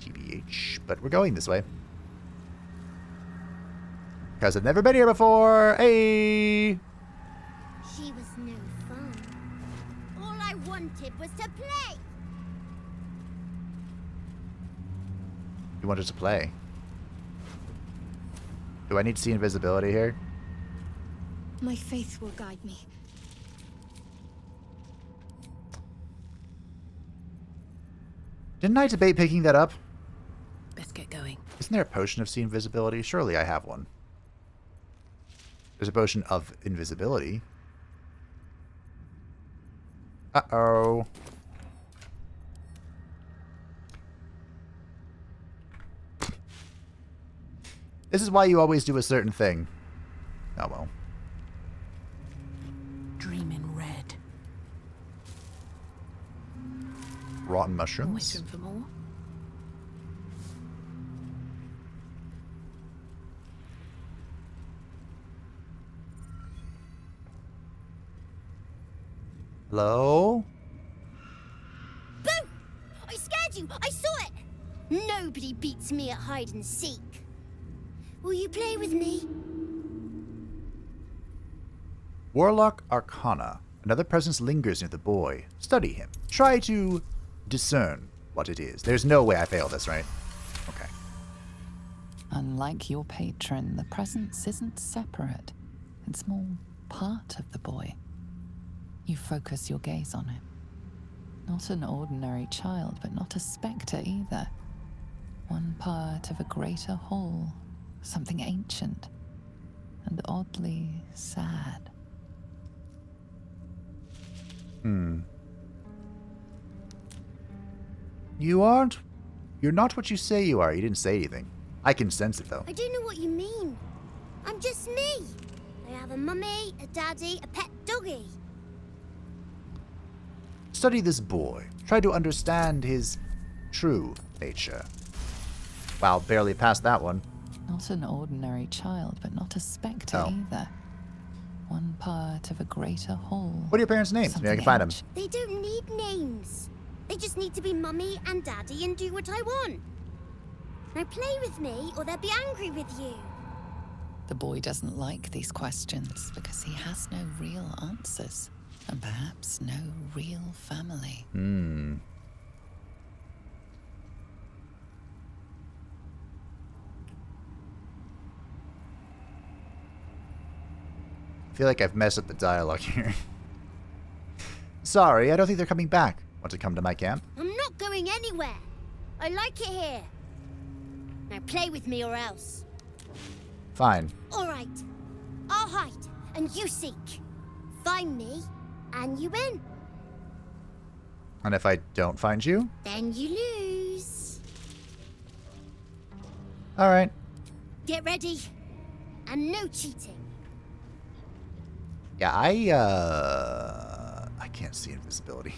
TBH. But we're going this way. Because I've never been here before. Hey! She was no fun. All I wanted was to play. You wanted to play? Do I need to see invisibility here? My faith will guide me. Didn't I debate picking that up? Best get going. Isn't there a potion of see invisibility? Surely I have one. There's a potion of invisibility. Uh-oh. This is why you always do a certain thing. Oh well. Dream in red. Rotten mushrooms. Always room for more. Hello? Boo! I scared you! I saw it! Nobody beats me at hide and seek. Will you play with me? Warlock Arcana. Another presence lingers near the boy. Study him. Try to discern what it is. There's no way I fail this, right? Okay. Unlike your patron, the presence isn't separate. It's more part of the boy. You focus your gaze on him. Not an ordinary child, but not a spectre either. One part of a greater whole, something ancient and oddly sad. You're not what you say you are. You didn't say anything. I can sense it, though. I don't know what you mean. I'm just me. I have a mummy, a daddy, a pet doggy. Study this boy. Try to understand his true nature. Wow, barely passed that one. Not an ordinary child, but not a Spectre either. One part of a greater whole. What are your parents' names? Maybe I can find them. They don't need names. They just need to be mummy and daddy and do what I want. Now play with me or they'll be angry with you. The boy doesn't like these questions because he has no real answers and perhaps no real family. I feel like I've messed up the dialogue here. Sorry, I don't think they're coming back. Want to come to my camp? I'm not going anywhere. I like it here. Now play with me or else. Fine. All right. I'll hide and you seek. Find me and you win. And if I don't find you? Then you lose. All right. Get ready. And no cheating. Yeah, I can't see invisibility.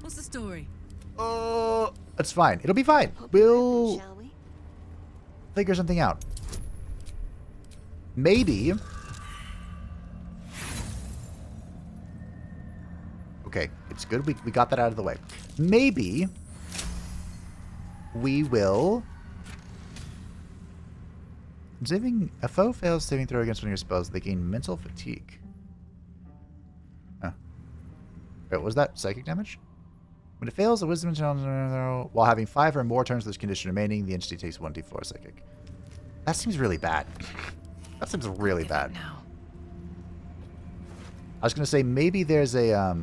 What's the story? It's fine. It'll be fine. We'll figure something out. Maybe. Okay, it's good. We got that out of the way. Maybe we will. Saving a foe fails saving throw against one of your spells, they gain mental fatigue. Huh. Wait, was that psychic damage? When it fails, a wisdom challenge while having 5 or more turns of this condition remaining, the entity takes 1d4 psychic. That seems really bad. That seems really bad. I was gonna say maybe there's a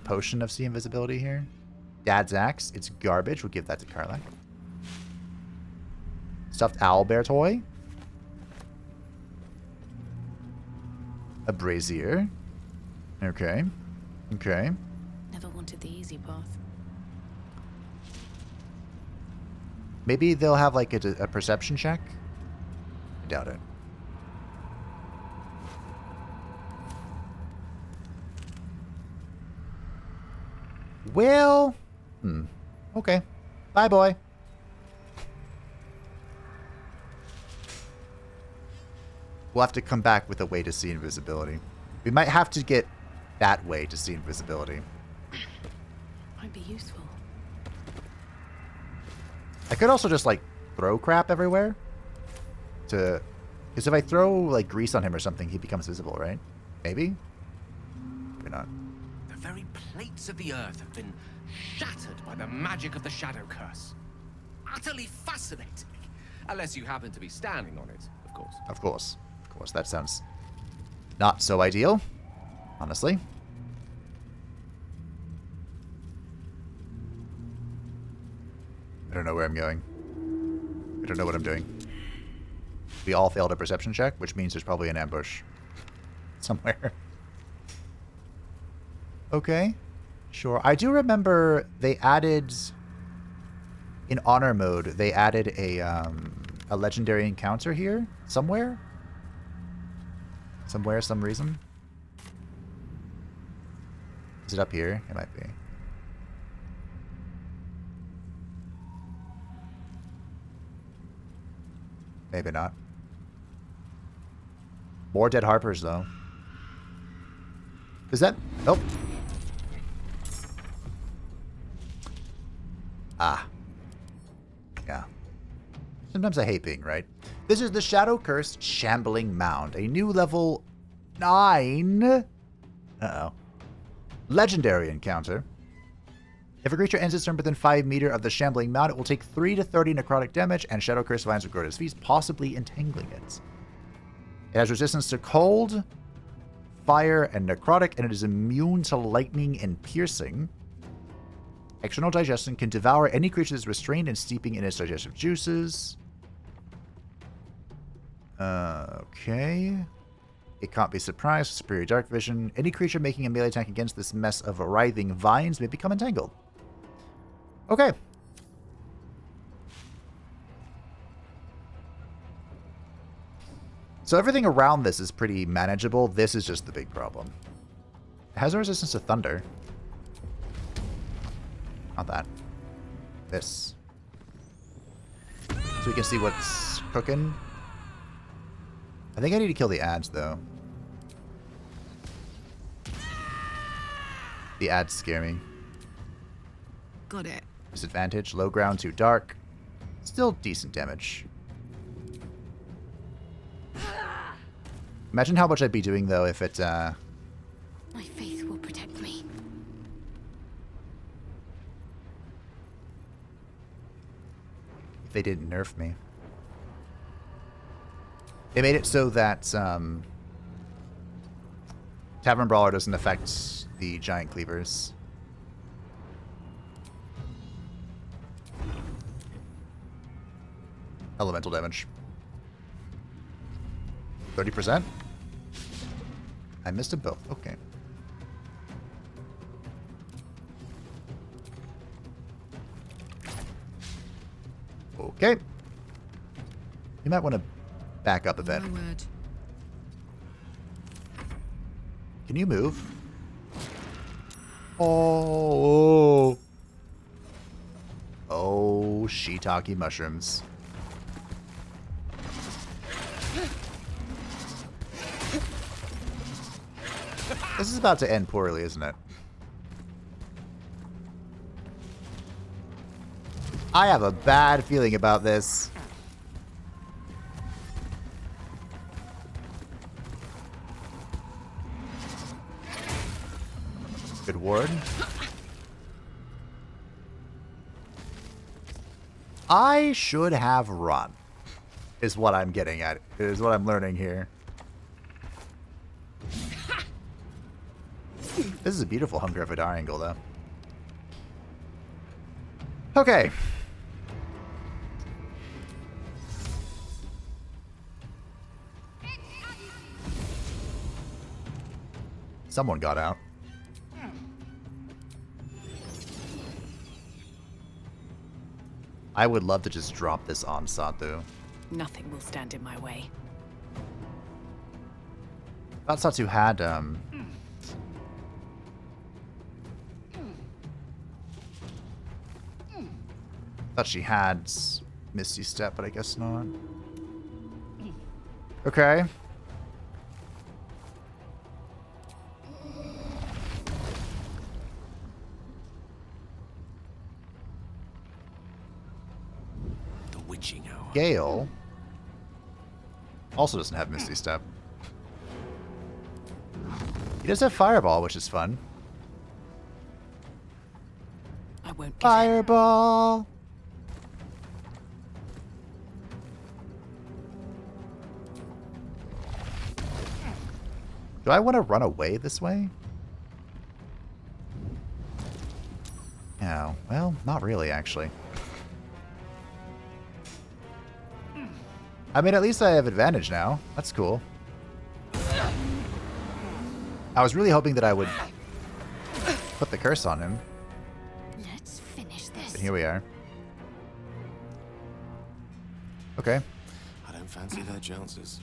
potion of sea invisibility here. Dad's axe. It's garbage. We'll give that to Karlach. Stuffed owlbear toy. A brazier. Okay. Okay. Never wanted the easy path. Maybe they'll have like a perception check. I doubt it. Well, okay. Bye, boy. We'll have to come back with a way to see invisibility. We might have to get that way to see invisibility. Might be useful. I could also just, like, throw crap everywhere. Because if I throw, like, grease on him or something, he becomes visible, right? Maybe? Maybe not. The very plates of the earth have been shattered by the magic of the Shadow Curse. Utterly fascinating. Unless you happen to be standing on it, of course. Of course. Of course. That sounds not so ideal, honestly. I don't know where I'm going. I don't know what I'm doing. We all failed a perception check, which means there's probably an ambush somewhere. Okay. Sure. I do remember they added, in honor mode, they added a legendary encounter here somewhere. Somewhere, some reason. Is it up here? It might be. Maybe not. More dead harpers, though. Is that... Oh. Ah. Yeah. Sometimes I hate being right. This is the Shadow Cursed Shambling Mound. A new level 9... Uh-oh. Legendary encounter. If a creature ends its turn within 5 meters of the Shambling Mound, it will take 3 to 30 necrotic damage, and Shadow Curse vines will grow to its feet, possibly entangling it. It has resistance to cold, fire, and necrotic, and it is immune to lightning and piercing. External digestion can devour any creature that is restrained and steeping in its digestive juices. Okay. It can't be surprised. Superior dark vision. Any creature making a melee attack against this mess of writhing vines may become entangled. Okay. So everything around this is pretty manageable. This is just the big problem. It has a resistance to thunder. Not that. This. So we can see what's cooking. I think I need to kill the ads, though. The ads scare me. Got it. Disadvantage, low ground, too dark. Still decent damage. Imagine how much I'd be doing, though, if it, My faith will protect me. if they didn't nerf me. They made it so that, Tavern Brawler doesn't affect the giant cleavers. Elemental damage. 30%? I missed them both. Okay. Okay. You might want to back up a bit. My word. Can you move? Oh. Oh, shiitake mushrooms. This is about to end poorly, isn't it? I have a bad feeling about this. Good ward. I should have run, is what I'm getting at. Is what I'm learning here. This is a beautiful Hunger of Vidar angle, though. Okay. Someone got out. I would love to just drop this on Satu. Nothing will stand in my way. Thought Satu had, thought she had Misty Step, but I guess not. Okay. The witching hour. Gale also doesn't have Misty Step. He does have Fireball, which is fun. I won't. Fireball. Do I want to run away this way? No. Well, not really, actually. I mean, at least I have advantage now. That's cool. I was really hoping that I would put the curse on him. Let's finish this. But here we are. Okay. I don't fancy their chances.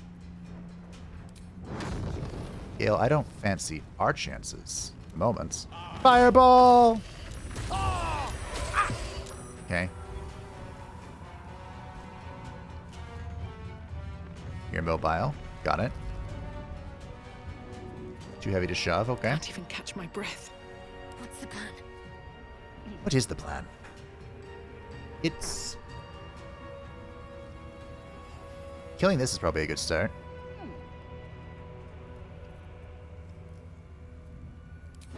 Gale, I don't fancy our chances. At the moment. Fireball! Okay. You're mobile. Got it. Too heavy to shove. Okay. Can't even catch my breath. What's the plan? What is the plan? It's... Killing this is probably a good start.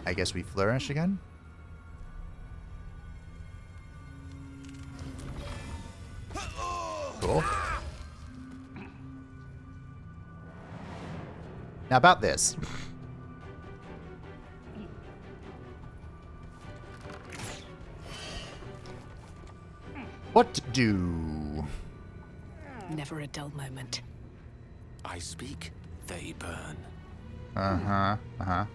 I guess we flourish again? Cool. Now about this. What do? Never a dull moment. I speak, they burn. Uh-huh. Uh-huh.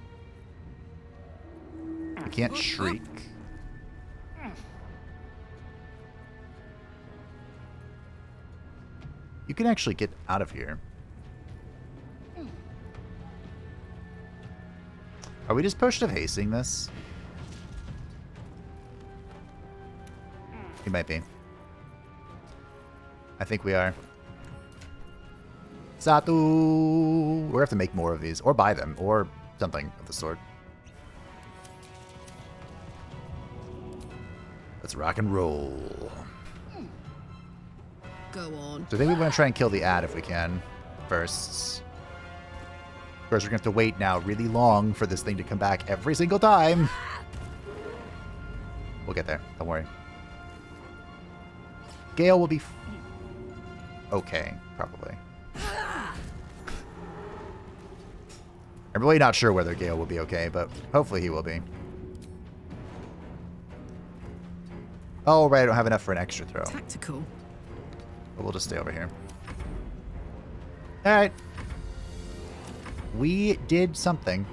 I can't shriek. You can actually get out of here. Are we just potion of hasting this? We might be. I think we are. Satu! We're gonna have to make more of these, or buy them, or something of the sort. Let's rock and roll. Go on. So I think we want to try and kill the ad if we can first. Of course, we're going to have to wait now really long for this thing to come back every single time. We'll get there. Don't worry. Gale will be okay, probably. I'm really not sure whether Gale will be okay, but hopefully he will be. Oh, right, I don't have enough for an extra throw. Tactical. But we'll just stay over here. Alright. We did something.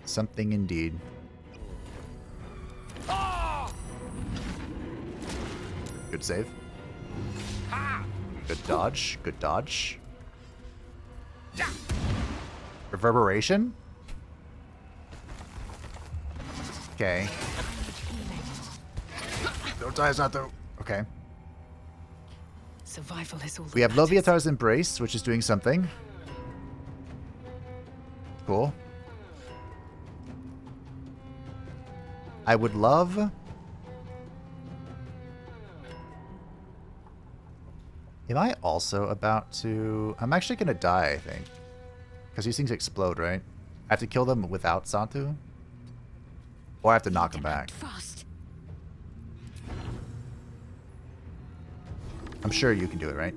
Something indeed. Good save. Good dodge. Good dodge. Reverberation? Okay. Don't die, Zato. Okay. Survival is all We have Loviatar's Embrace, which is doing something. Cool. I would love... Am I also about to... I'm actually going to die, I think. Because these things explode, right? I have to kill them without Santu? Or I have to knock them back. Fast. I'm sure you can do it, right?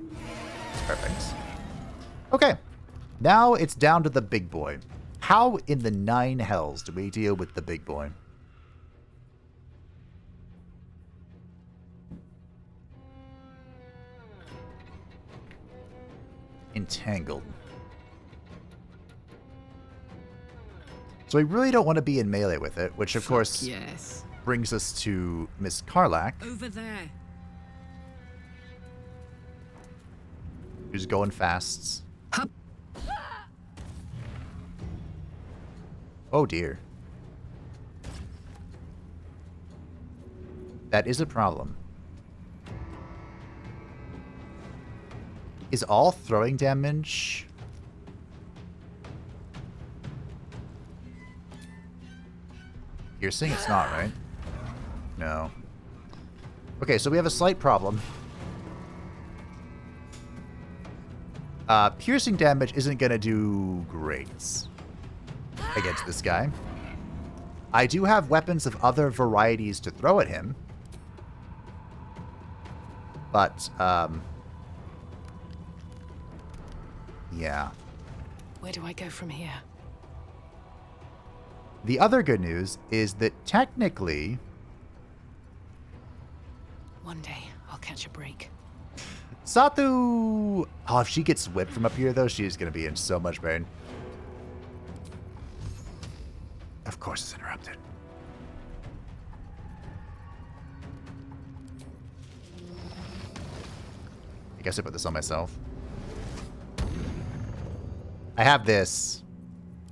Perfect. Okay. Now it's down to the big boy. How in the 9 hells do we deal with the big boy? Entangled. So we really don't want to be in melee with it, which of course yes. brings us to Miss Karlak. Over there. Who's going fast. Hup. Oh dear. That is a problem. Is all throwing damage... Piercing? It's not, right? No. Okay, so we have a slight problem. Piercing damage isn't going to do great against this guy. I do have weapons of other varieties to throw at him. But, yeah. Where do I go from here? The other good news is that technically... One day, I'll catch a break. Satu! Oh, if she gets whipped from up here, though, she's going to be in so much pain. Of course it's interrupted. I guess I put this on myself. I have this,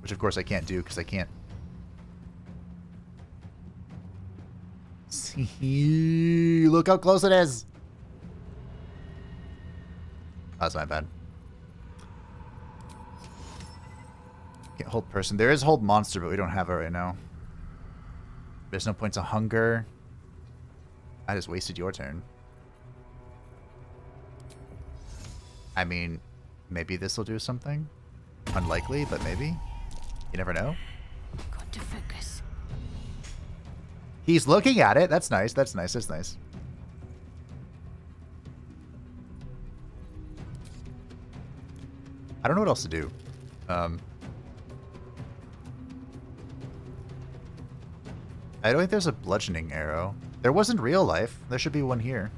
which of course I can't do because I can't. See, look how close it is. That's my bad. Can't hold person. There is hold monster, but we don't have it right now. There's no points of hunger. I just wasted your turn. I mean, maybe this will do something. Unlikely, but maybe. You never know. Got to focus. He's looking at it. That's nice. That's nice. That's nice. I don't know what else to do. I don't think there's a bludgeoning arrow. There wasn't real life. There should be one here.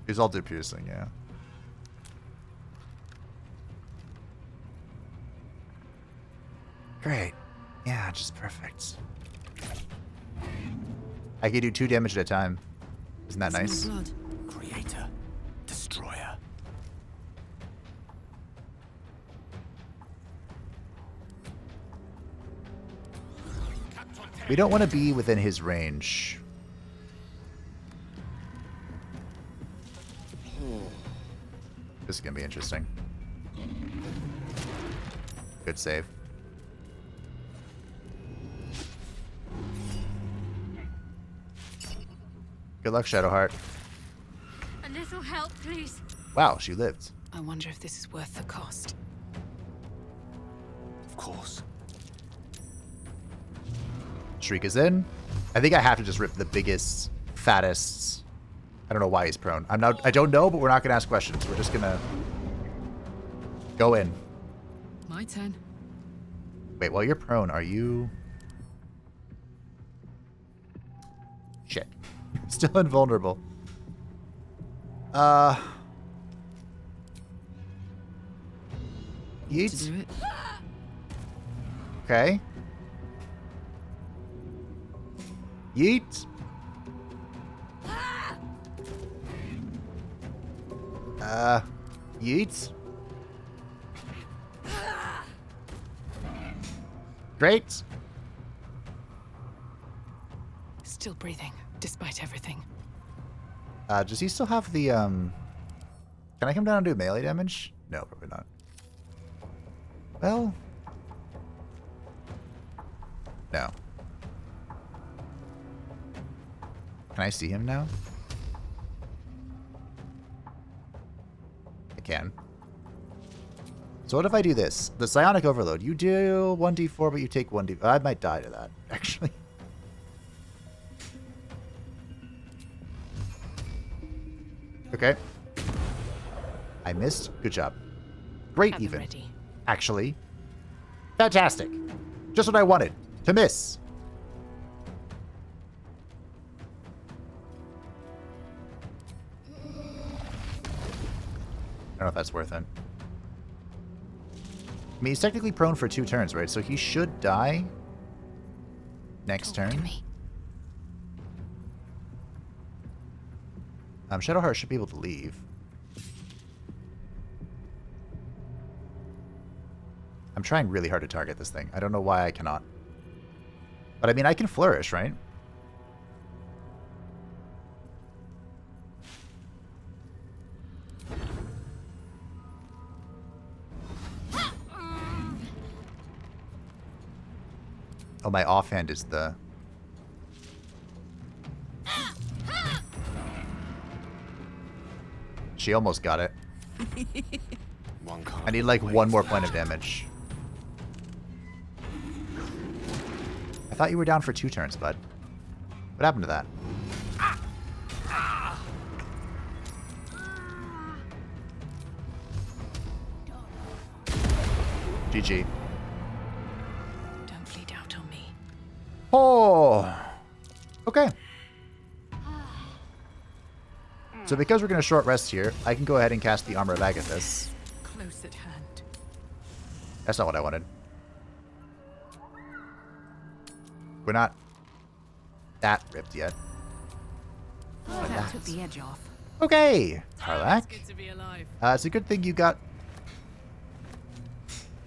He's all do piercing, yeah. Great. Yeah, just perfect. I can do 2 damage at a time. Isn't that nice? Blood. Creator. Destroyer. We don't want to be within his range. This is going to be interesting. Good save. Good luck, Shadowheart. A little help, please. Wow, she lived. I wonder if this is worth the cost. Of course. Shriek is in. I think I have to just rip the biggest, fattest. I don't know why he's prone. I don't know, but we're not gonna ask questions. We're just gonna go in. My turn. Wait, while you're prone, are you? Shit. Still invulnerable. Yeet. Okay. Yeet. Yeet. Great. Still breathing, despite everything. Does he still have the, Can I come down and do melee damage? No, probably not. Well... No. Can I see him now? I can. So what if I do this? The Psionic Overload. You do 1d4, but you take 1d... I might die to that, actually. Okay. I missed. Good job. Great, even. Ready. Actually. Fantastic. Just what I wanted. To miss. I don't know if that's worth it. I mean, he's technically prone for 2 turns, right? So he should die next turn. Shadowheart should be able to leave. I'm trying really hard to target this thing. I don't know why I cannot. But I mean, I can flourish, right? Oh, my offhand is the... She almost got it. I need like 1 more point of damage. I thought you were down for 2 turns, bud. What happened to that? GG. Don't bleed out on me. Oh! Okay. So because we're going to short rest here, I can go ahead and cast the Armor of Agathis. Close at hand. That's not what I wanted. We're not that ripped yet. Oh, that took the edge off. Okay, Karlach. It's good to be alive. It's a good thing you got...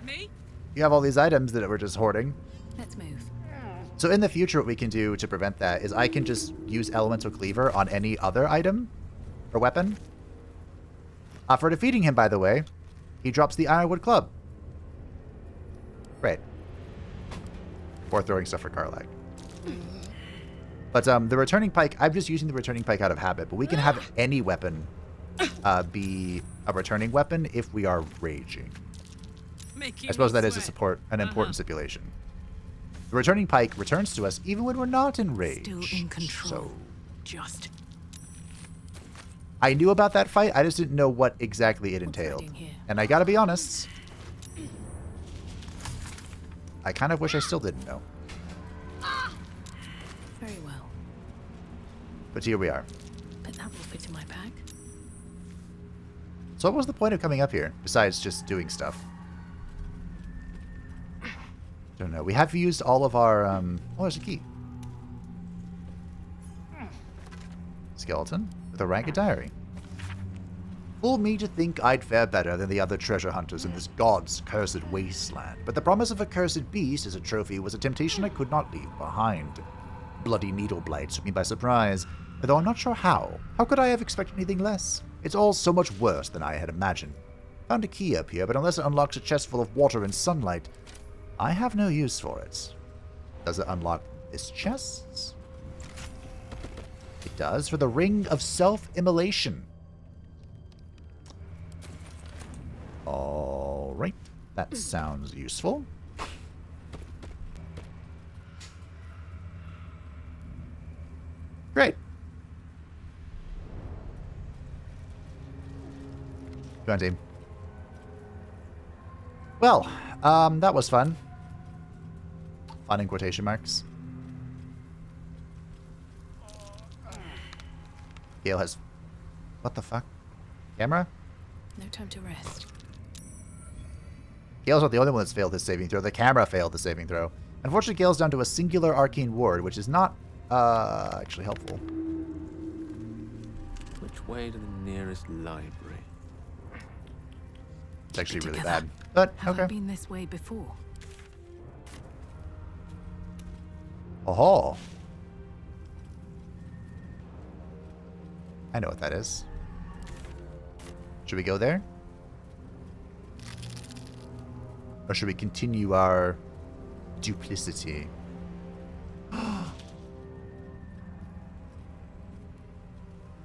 Me? You have all these items that we're just hoarding. Let's move. So in the future, what we can do to prevent that is I can just use Elemental Cleaver on any other item or weapon. For defeating him, by the way, he drops the Ironwood Club. Great. Or throwing stuff for Karlach. But the Returning Pike, I'm just using the Returning Pike out of habit, but we can have any weapon be a returning weapon if we are raging. I suppose that is an important stipulation. The Returning Pike returns to us even when we're not in rage. Still in control. So, just. I knew about that fight, I just didn't know what exactly it entailed. And I gotta be honest, I kind of wish I still didn't know. Very well. But here we are. Bet that will fit in my bag. So what was the point of coming up here, besides just doing stuff? Don't know. We have used all of our, oh, there's a key. Skeleton with a ragged diary. Fool me to think I'd fare better than the other treasure hunters in this god's cursed wasteland, but the promise of a cursed beast as a trophy was a temptation I could not leave behind. Bloody needle blight took me by surprise, though I'm not sure how. How could I have expected anything less? It's all so much worse than I had imagined. Found a key up here, but unless it unlocks a chest full of water and sunlight, I have no use for it. Does it unlock this chest? It does, for the Ring of Self-Immolation. Alright, that sounds useful. Great. Go on, team. Well, that was fun. Fun in quotation marks. Gale has... What the fuck? Camera? No time to rest. Gale's not the only one that's failed his saving throw. The camera failed the saving throw. Unfortunately, Gale's down to a singular arcane ward, which is not actually helpful. Which way to the nearest library? It's actually really bad. But, Have okay. I been this way before? Oh. I know what that is. Should we go there? Or should we continue our duplicity?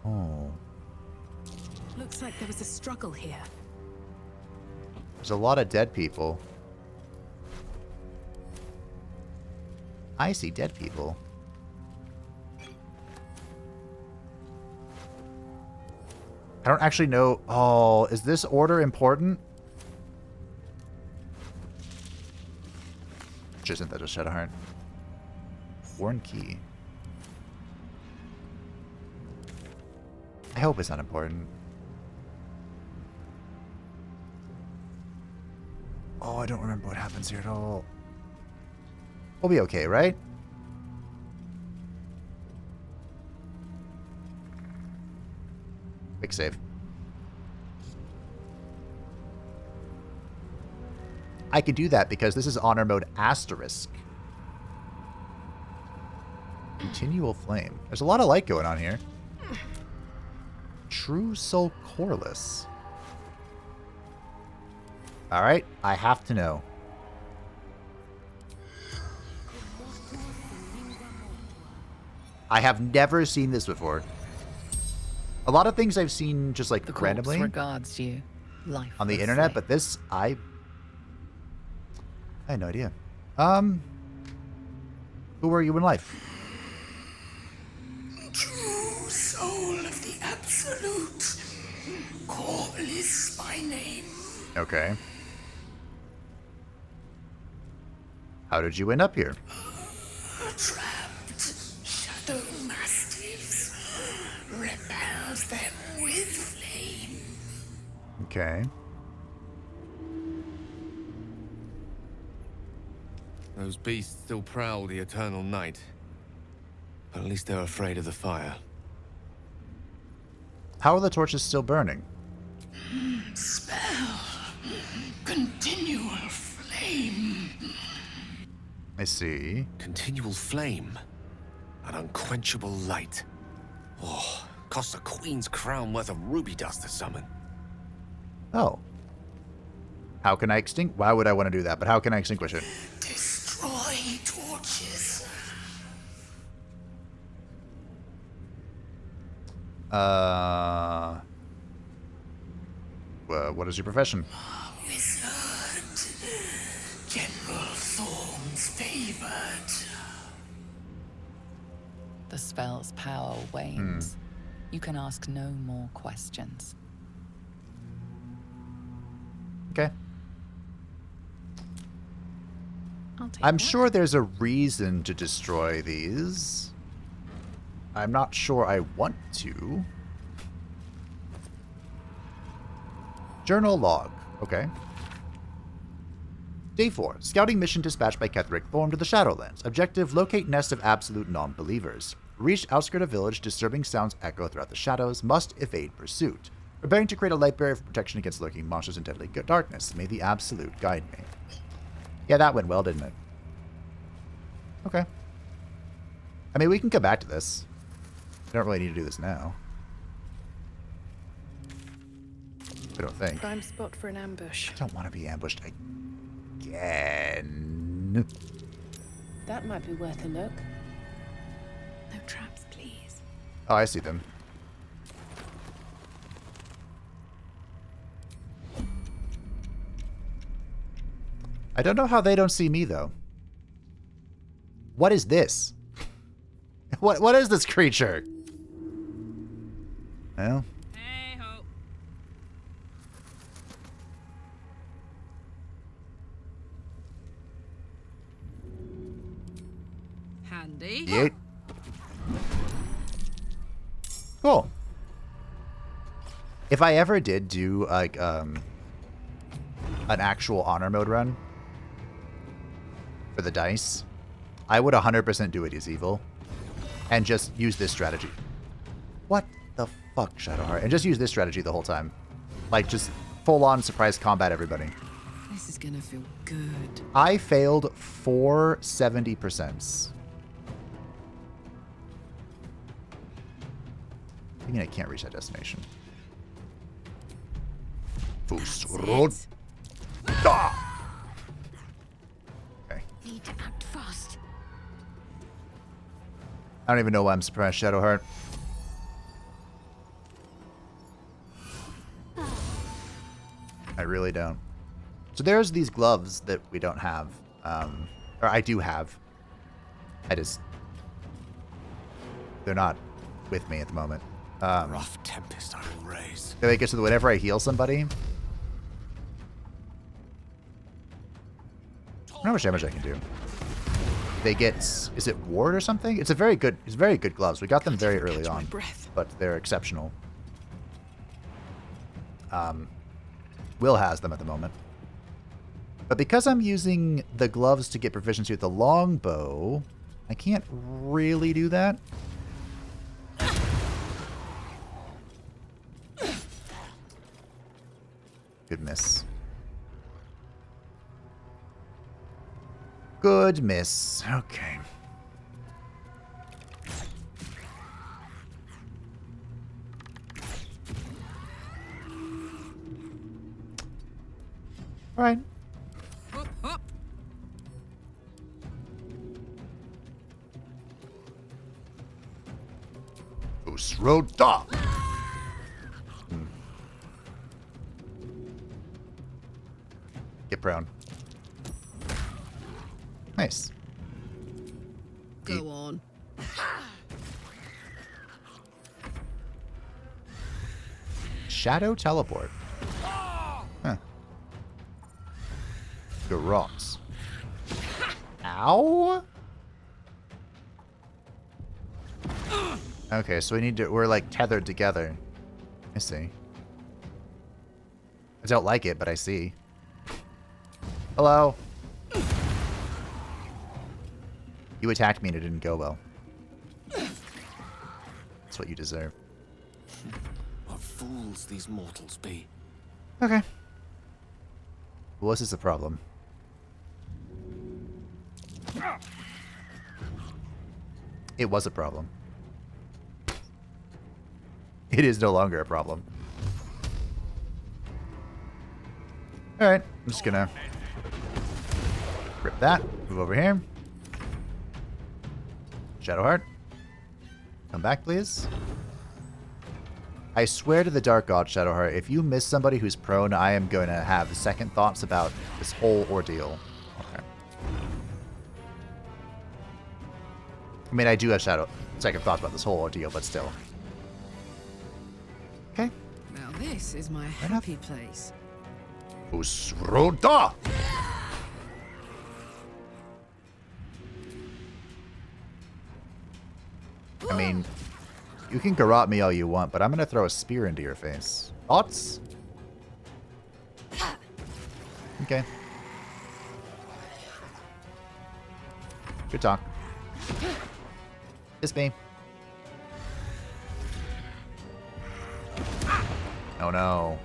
Oh. Looks like there was a struggle here. There's a lot of dead people. I see dead people. I don't actually know. Oh, is this order important? Which isn't that a Shadowheart? Worn key. I hope it's not important. Oh, I don't remember what happens here at all. We'll be okay, right? Quick save. I can do that because this is honor mode asterisk. Continual flame. There's a lot of light going on here. True Soul Coreless. Alright, I have to know. I have never seen this before. A lot of things I've seen just like The randomly corpse regards you, lifelessly. on the internet, but this I had no idea. Who were you in life? True soul of the absolute. Coreless my name. Okay. How did you end up here? Trapped shadow mastiffs. Repels them with flame. Okay. Those beasts still prowl the eternal night. But at least they're afraid of the fire. How are the torches still burning? Spell. Continual flame. I see. Continual flame. An unquenchable light. Oh, costs a queen's crown worth of ruby dust to summon. Oh. How can I extinguish? Why would I want to do that? But how can I extinguish it? Destroy torches. What is your profession? Wizard. General Thorm's favored. The spell's power wanes. You can ask no more questions. Okay. I'll take I'm that. sure there's a reason to destroy these. I'm not sure I want to. Journal log. Okay. Day 4. Scouting mission dispatched by Ketheric Thorm to the Shadowlands. Objective, locate nest of absolute non-believers. Reach outskirt of village, disturbing sounds echo throughout the shadows. Must evade pursuit. Preparing to create a light barrier for protection against lurking monsters and deadly darkness. May the absolute guide me. Yeah, that went well, didn't it? Okay. I mean, we can come back to this. I don't really need to do this now. I don't think. Prime spot for an ambush. I don't want to be ambushed again. That might be worth a look. No traps, please. Oh, I see them. I don't know how they don't see me, though. What is this? What is this creature? Well. Hey-ho. Handy. Yeet. Cool. If I ever did do like an actual honor mode run for the dice, I would 100% do it as evil and just use this strategy. What the fuck, Shadowheart? And just use this strategy the whole time. Like, just full-on surprise combat everybody. This is gonna feel good. I failed 4 70%. I mean, I can't reach that destination. Road. Ah! Okay. Need to act fast. I don't even know why I'm surprised, Shadowheart. I really don't. So there's these gloves that we don't have. Or I do have. They're not with me at the moment. Rough tempest I will raise. They make it so that whenever I heal somebody, I don't know how much damage I can do. They get, is it ward or something? It's very good gloves. We got them very early on, but they're exceptional. Will has them at the moment. But because I'm using the gloves to get proficiency with the longbow, I can't really do that. Good miss. Good miss. Okay. All right. Hop, hop. Road dog. Get prone. Nice. Go on. Shadow teleport. Huh. Garrots. Ow. Okay, so we're like tethered together. I see. I don't like it, but I see. Hello. You attacked me and it didn't go well. That's what you deserve. What fools these mortals be. Okay. Well, this is the problem. It was a problem. It is no longer a problem. Alright, I'm just gonna rip that, move over here. Shadowheart, come back, please. I swear to the Dark God, Shadowheart, if you miss somebody who's prone, I am going to have second thoughts about this whole ordeal. Okay. I mean, I do have second thoughts about this whole ordeal, but still. Okay. Now this is my happy place. Usroda! I mean, you can garrote me all you want, but I'm gonna throw a spear into your face. Thoughts? Okay. Good talk. Kiss me. Oh no.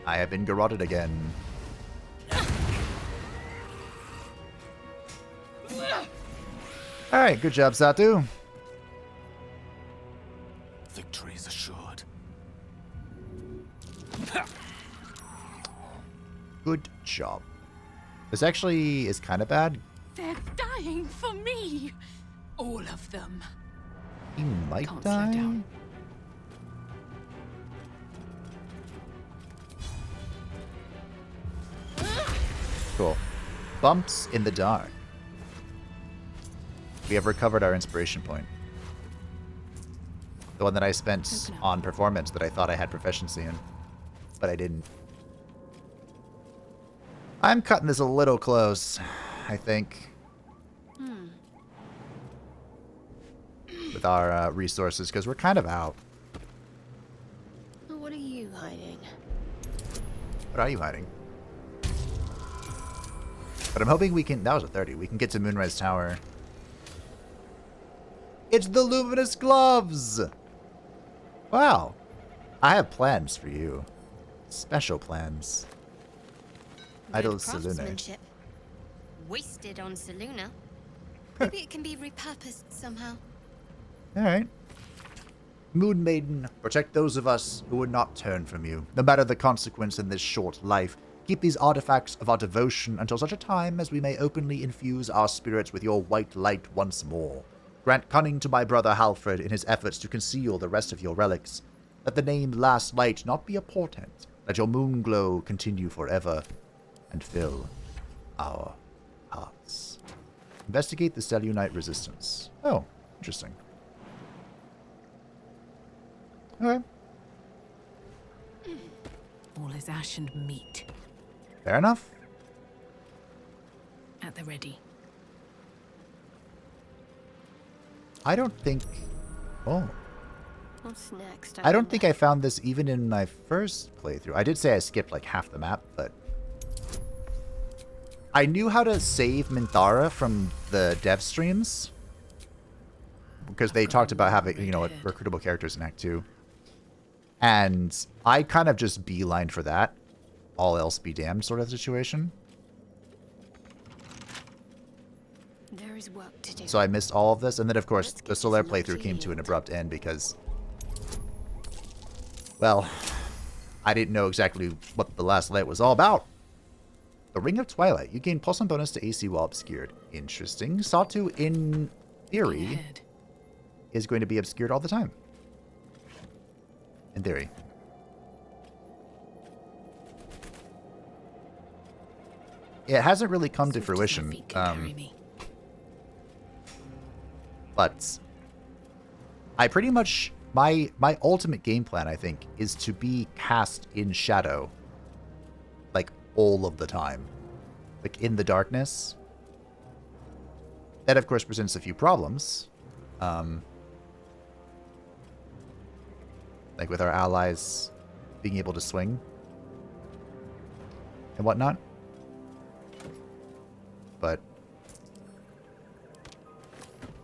I have been garroted again. Alright, good job, Satu. Victory is assured. Good job. This actually is kind of bad. They're dying for me. All of them. He might Can't die. slow down. Cool. Bumps in the dark. We have recovered our inspiration point. The one that I spent on performance that I thought I had proficiency in. But I didn't. I'm cutting this a little close, I think. With our resources, because we're kind of out. What are you hiding? What are you hiding? But I'm hoping we can... That was a 30. We can get to Moonrise Tower. It's the Luminous Gloves! Wow. I have plans for you. Special plans. Idol Selune. Craftsmanship. Wasted on Seluna. Maybe it can be repurposed somehow. Alright. Moon Maiden, protect those of us who would not turn from you, no matter the consequence in this short life. Keep these artifacts of our devotion until such a time as we may openly infuse our spirits with your white light once more. Grant cunning to my brother Halfred in his efforts to conceal the rest of your relics. Let the name Last Light not be a portent. Let your moon glow continue forever and fill our hearts. Investigate the Selunite resistance. Oh, interesting. Okay. All is ash and meat. Fair enough. At the ready. I don't think... Oh. What's next? I don't think I found this even in my first playthrough. I did say I skipped like half the map, but... I knew how to save Minthara from the dev streams. Because they talked about having, you know, recruitable characters in Act 2. And I kind of just beelined for that. All else be damned sort of situation. There is work to do. So I missed all of this. And then, of course, the Solaire playthrough came to an abrupt end because... Well, I didn't know exactly what the Last Light was all about. The Ring of Twilight. You gain +1 bonus to AC while obscured. Interesting. Satu, in theory, is going to be obscured all the time. In theory. It hasn't really come to fruition. But I pretty much... My ultimate game plan, I think, is to be cast in shadow. Like, all of the time. Like, in the darkness. That, of course, presents a few problems. Like with our allies being able to swing. And whatnot. But...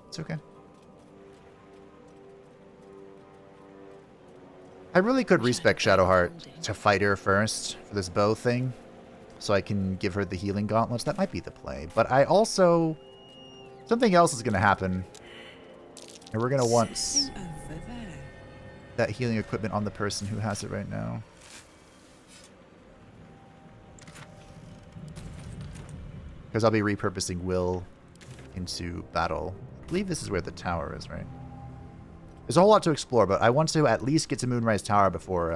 it's okay. I really could respec Shadowheart to fight her first for this bow thing. So I can give her the healing gauntlets. That might be the play. But I also... something else is going to happen. And we're going to want that healing equipment on the person who has it right now. Because I'll be repurposing Will into battle. I believe this is where the tower is, right? There's a whole lot to explore, but I want to at least get to Moonrise Tower before...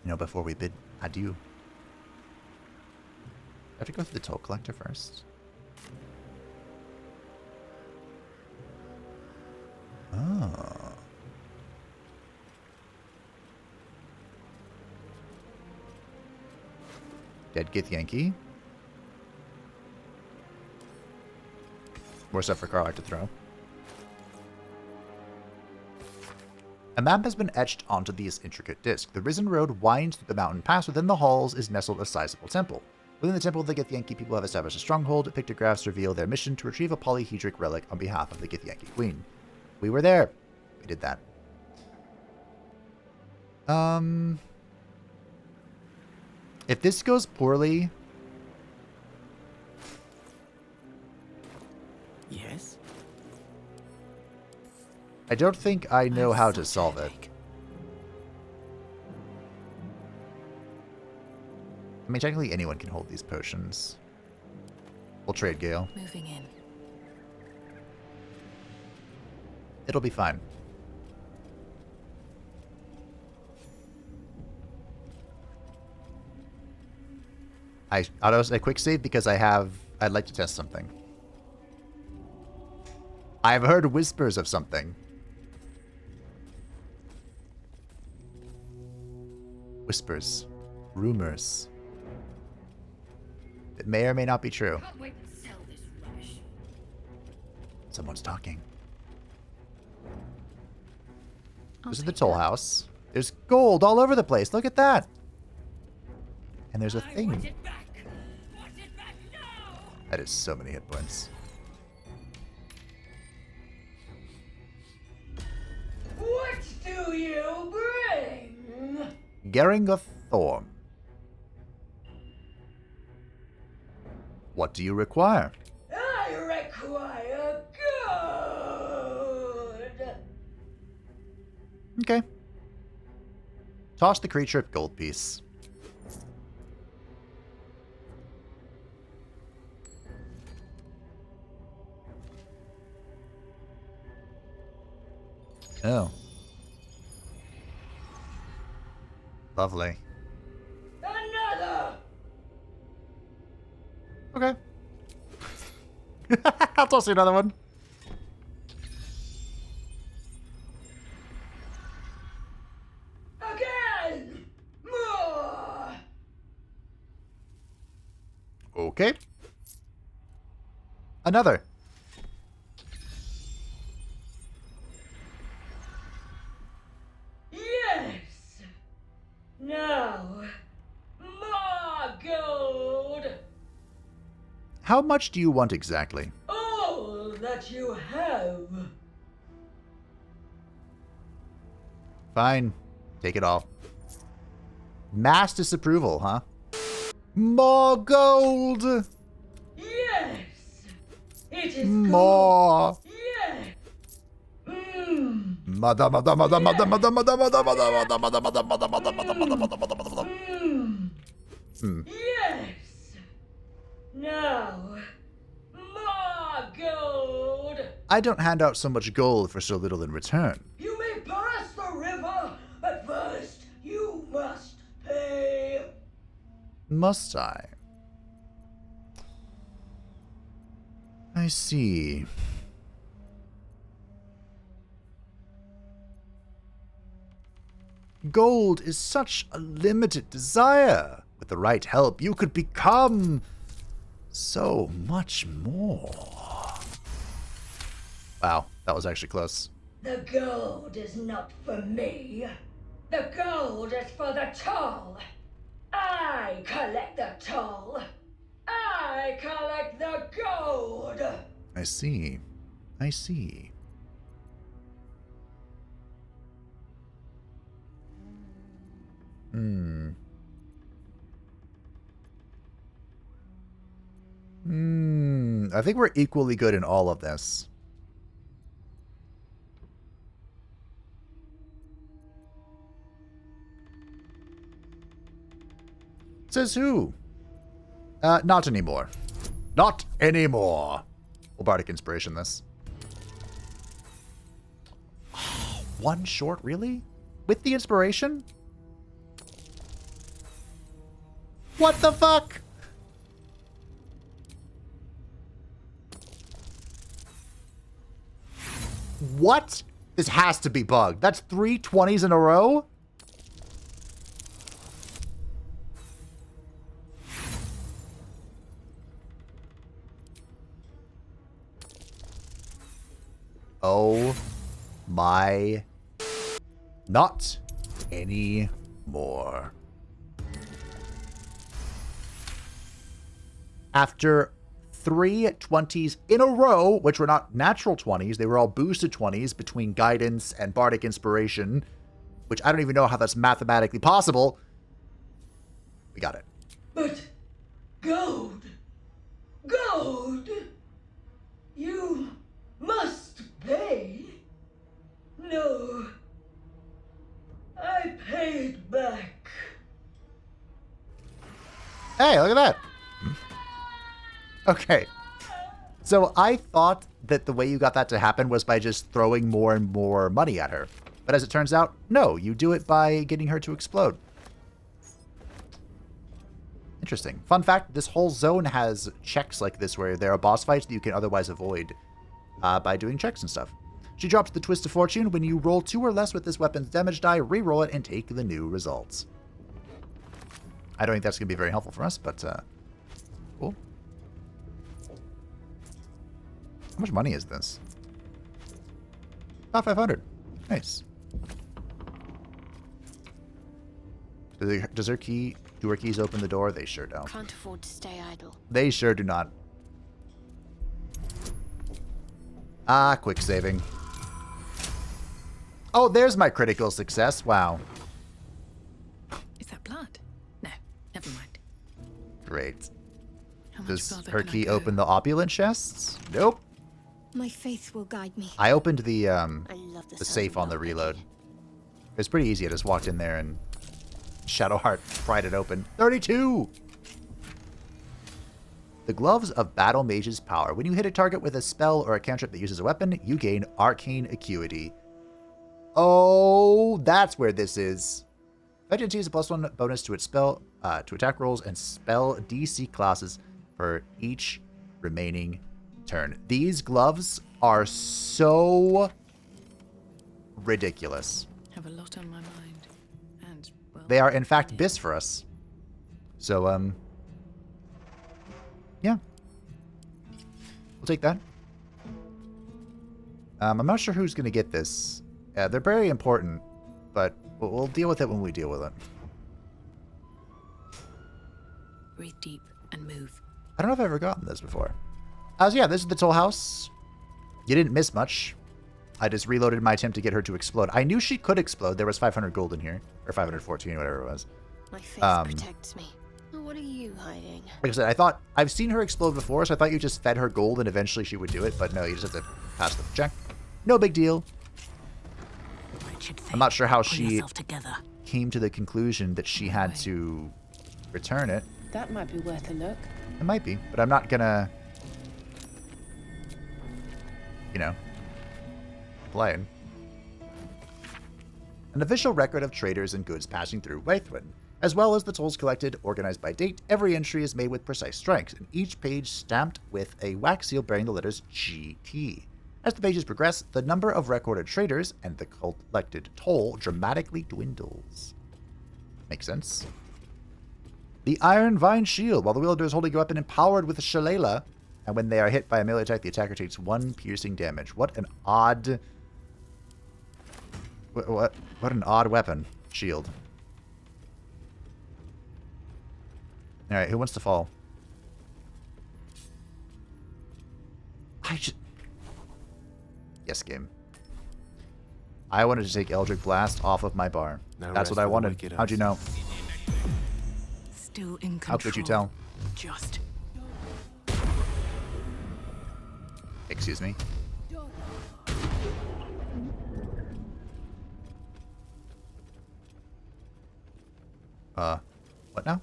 you know, before we bid adieu. I have to go through the toll collector first. Oh. Dead Gith Yankee. More stuff for Karlach to throw. A map has been etched onto this intricate disc. The Risen Road winds through the mountain pass. Within the halls is nestled a sizable temple. Within the temple, the Githyanki people have established a stronghold. Pictographs reveal their mission to retrieve a polyhedric relic on behalf of the Githyanki Queen. We were there. We did that. If this goes poorly... Yes? I don't think I know how to solve it. I mean, technically anyone can hold these potions. We'll trade Gale. Moving in. It'll be fine. I auto a quick save because I'd like to test something. I've heard whispers of something. Whispers. Rumors. It may or may not be true. Someone's talking. This is the Tollhouse. There's gold all over the place. Look at that. And there's a thing. That is so many hit points. What do you bring? Gering of Thorm. What do you require? I require gold. Okay. Toss the creature a gold piece. Oh. Lovely. Another. Okay. I'll toss you another one. Again. More. Okay. Another. Yes. Now, more gold. How much do you want exactly? All that you have. Fine. Take it all. Mass disapproval, huh? More gold! Yes. It is More! gold. Yes. Mother, mother, mother, mother, mother, mother, mother, mother, mother, mother, mother, mother, mother, mother, mother, mother. Yes. Now, more gold. I don't hand out so much gold for so little in return. You may pass the river, but first you must pay. Must I? I see. Gold is such a limited desire. With the right help, you could become so much more. Wow, that was actually close. The gold is not for me. The gold is for the toll. I collect the toll. I collect the gold. I see. I see. I think we're equally good in all of this. Says who? Not anymore. Not anymore. We'll Bardic Inspiration this. One short, really? With the inspiration? What the fuck? What? This has to be bugged. That's 3 20s in a row? Oh my... Not anymore. After 3 20s in a row, which were not natural 20s, they were all boosted 20s between Guidance and Bardic Inspiration, which I don't even know how that's mathematically possible. We got it. But gold, gold, you must pay. No, I paid back. Hey, look at that. Okay. So I thought that the way you got that to happen was by just throwing more and more money at her. But as it turns out, no, you do it by getting her to explode. Interesting. Fun fact, this whole zone has checks like this where there are boss fights that you can otherwise avoid by doing checks and stuff. She drops the Twist of Fortune. When you roll 2 or less with this weapon's damage die, re-roll it and take the new results. I don't think that's going to be very helpful for us, but cool. How much money is this? About 500. Nice. Do her keys open the door? They sure don't. Can't afford to stay idle. They sure do not. Ah, quick saving. Oh, there's my critical success. Wow. Is that blood? No, never mind. Great. How much Does further her can I key go? open the opulent chests? Nope. My faith will guide me. I opened the love the safe on the reload. It's pretty easy. I just walked in there and Shadowheart pried it open. 32! The Gloves of Battle Mage's Power. When you hit a target with a spell or a cantrip that uses a weapon, you gain Arcane Acuity. Oh, that's where this is. Vengeance is a +1 bonus to its spell, to attack rolls and spell DC classes for each remaining turn. These gloves are so ridiculous. Have a lot on my mind, and well, They are in fact bis for us. So yeah, we'll take that. I'm not sure who's gonna get this. They're very important, but we'll deal with it when we deal with it. breathe deep and move. I don't know if I've ever gotten this before. So yeah, this is the Tollhouse. You didn't miss much. I just reloaded my attempt to get her to explode. I knew she could explode. There was 500 gold in here. Or 514, whatever it was. My faith protects me. Oh, what are you hiding? Like I said, I've seen her explode before, so I thought you just fed her gold and eventually she would do it. But no, you just have to pass the check. No big deal. I'm not sure how she came to the conclusion that she had to return it. That might be worth a look. It might be, but I'm not gonna, you know, complain. An official record of traders and goods passing through Waithwin, as well as the tolls collected, organized by date. Every entry is made with precise strikes, and each page stamped with a wax seal bearing the letters GT. As the pages progress, the number of recorded traders and the collected toll dramatically dwindles. Makes sense. The Iron Vine Shield. While the wielder is holding a weapon empowered with a shillelagh, and when they are hit by a melee attack, the attacker takes 1 piercing damage. What an odd... What an odd weapon. Shield. Alright, who wants to fall? Yes, game. I wanted to take Eldritch Blast off of my bar. No That's what I wanted. How'd you know? Still in control. How could you tell? Just. Excuse me. What now?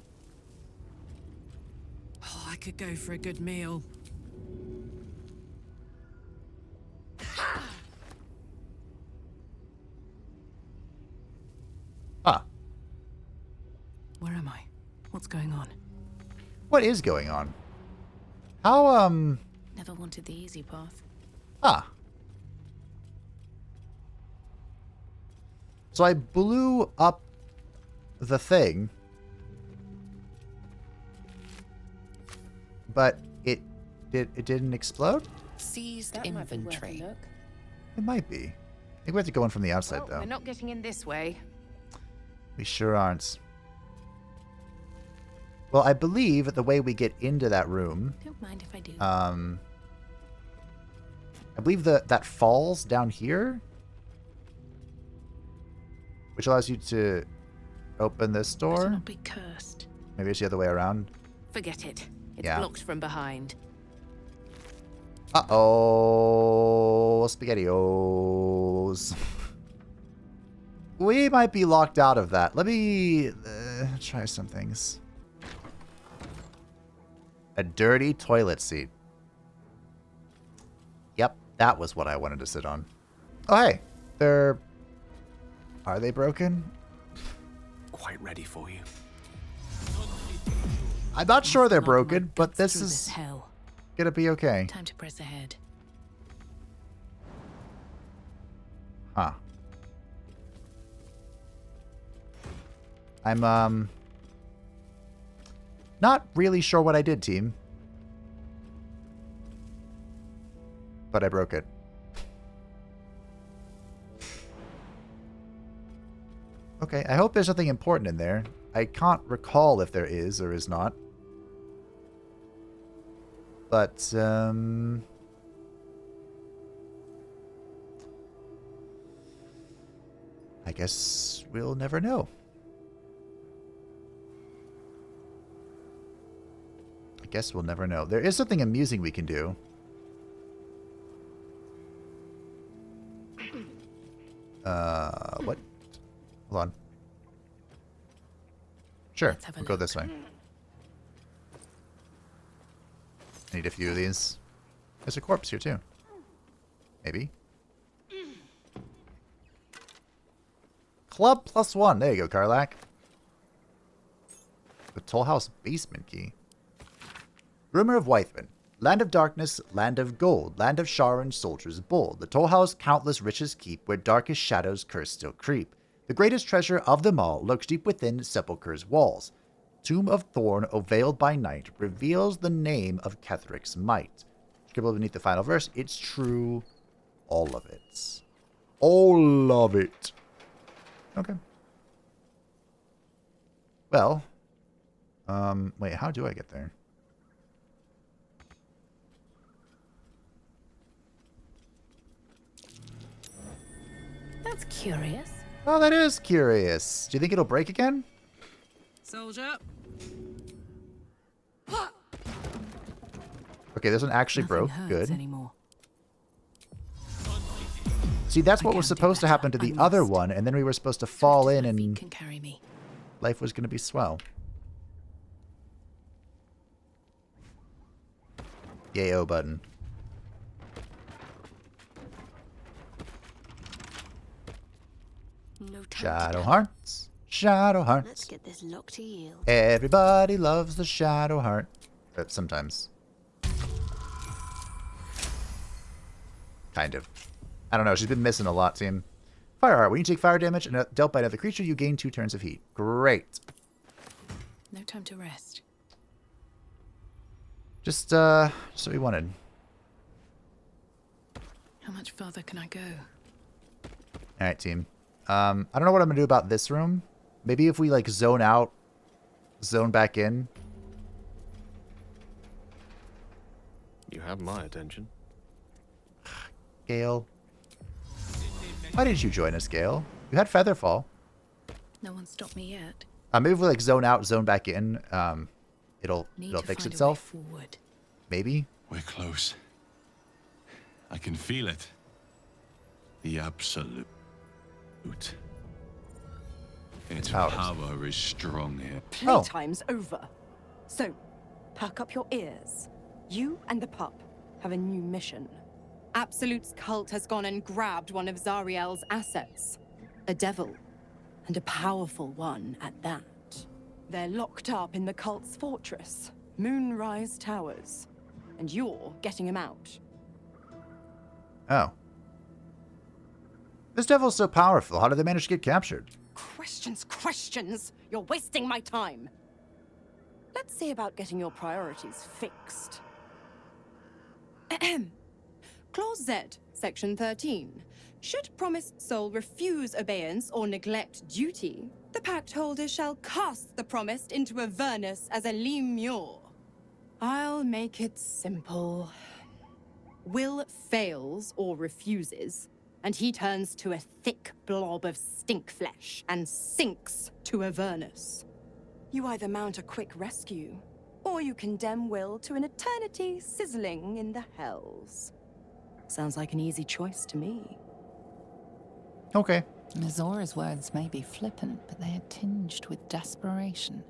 Oh, I could go for a good meal. Ah. Where am I? What's going on? What is going on? How, Never wanted the easy path. Ah. So I blew up the thing, but it didn't explode? Seized That might be worth a inventory. look. It might be. I think we have to go in from the outside, though. We're not getting in this way. We sure aren't. Well, I believe the way we get into that room... Don't mind if I do. I believe that falls down here, which allows you to open this door. Better not be cursed. Maybe it's the other way around. Forget it. It's blocked from behind. Uh-oh. SpaghettiOs. We might be locked out of that. Let me try some things. A dirty toilet seat. Yep, that was what I wanted to sit on. Oh, hey. Are they broken? Quite ready for you. I'm not sure they're broken, but this is hell. Gonna be okay. Time to press ahead. Huh. I'm not really sure what I did, team. But I broke it. Okay, I hope there's something important in there. I can't recall if there is or is not. But, I guess we'll never know. I guess we'll never know. There is something amusing we can do. What? Hold on. Sure, we'll go this way. I need a few of these. There's a corpse here too. Maybe. Club +1. There you go, Karlak. The Tollhouse basement key. Rumor of Wythman. Land of darkness, land of gold, land of Sharon, soldiers bold. The Tollhouse countless riches keep, where darkest shadows curse still creep. The greatest treasure of them all lurks deep within sepulchre's walls. Tomb of Thorn, veiled by night, reveals the name of Ketheric's might. Scribbled beneath the final verse, it's true, all of it. All of it. Okay. Well, wait, how do I get there? That's curious. Oh, that is curious. Do you think it'll break again? Soldier. Okay, this one actually Nothing broke. Good. Anymore. See, that's what was supposed to happen to the other one, and then we were supposed to fall in and can carry me. Life was going to be swell. Yay, O button. No time Shadow Hearts. Shadow Hearts. Let's get this lock to yield. Everybody loves the Shadow Heart. Sometimes. Kind of. I don't know. She's been missing a lot, team. Fire Heart. When you take fire damage and dealt by another creature, you gain 2 turns of heat. Great. No time to rest. Just what we wanted. How much further can I go? Alright, team. I don't know what I'm going to do about this room. Maybe if we, like, zone out, zone back in. You have my attention. Gale. Why didn't you join us, Gale? You had Featherfall. No one stopped me yet. Maybe if we, like, zone out, zone back in, it'll fix itself. Maybe. We're close. I can feel it. The absolute. Its power is strong here. Playtime's over. So, perk up your ears. You and the pup have a new mission. Absolute's cult has gone and grabbed one of Zariel's assets. A devil. And a powerful one at that. They're locked up in the cult's fortress, Moonrise Towers. And you're getting him out. Oh. This devil's so powerful. How did they manage to get captured? Questions! You're wasting my time. Let's see about getting your priorities fixed. Clause Z, Section 13. Should promised soul refuse obeyance or neglect duty, the pact holder shall cast the promised into Avernus as a lemure. I'll make it simple. Will fails or refuses, and he turns to a thick blob of stink flesh and sinks to Avernus. You either mount a quick rescue, or you condemn Will to an eternity sizzling in the hells. Sounds like an easy choice to me. Okay. Mizora's words may be flippant, but they are tinged with desperation.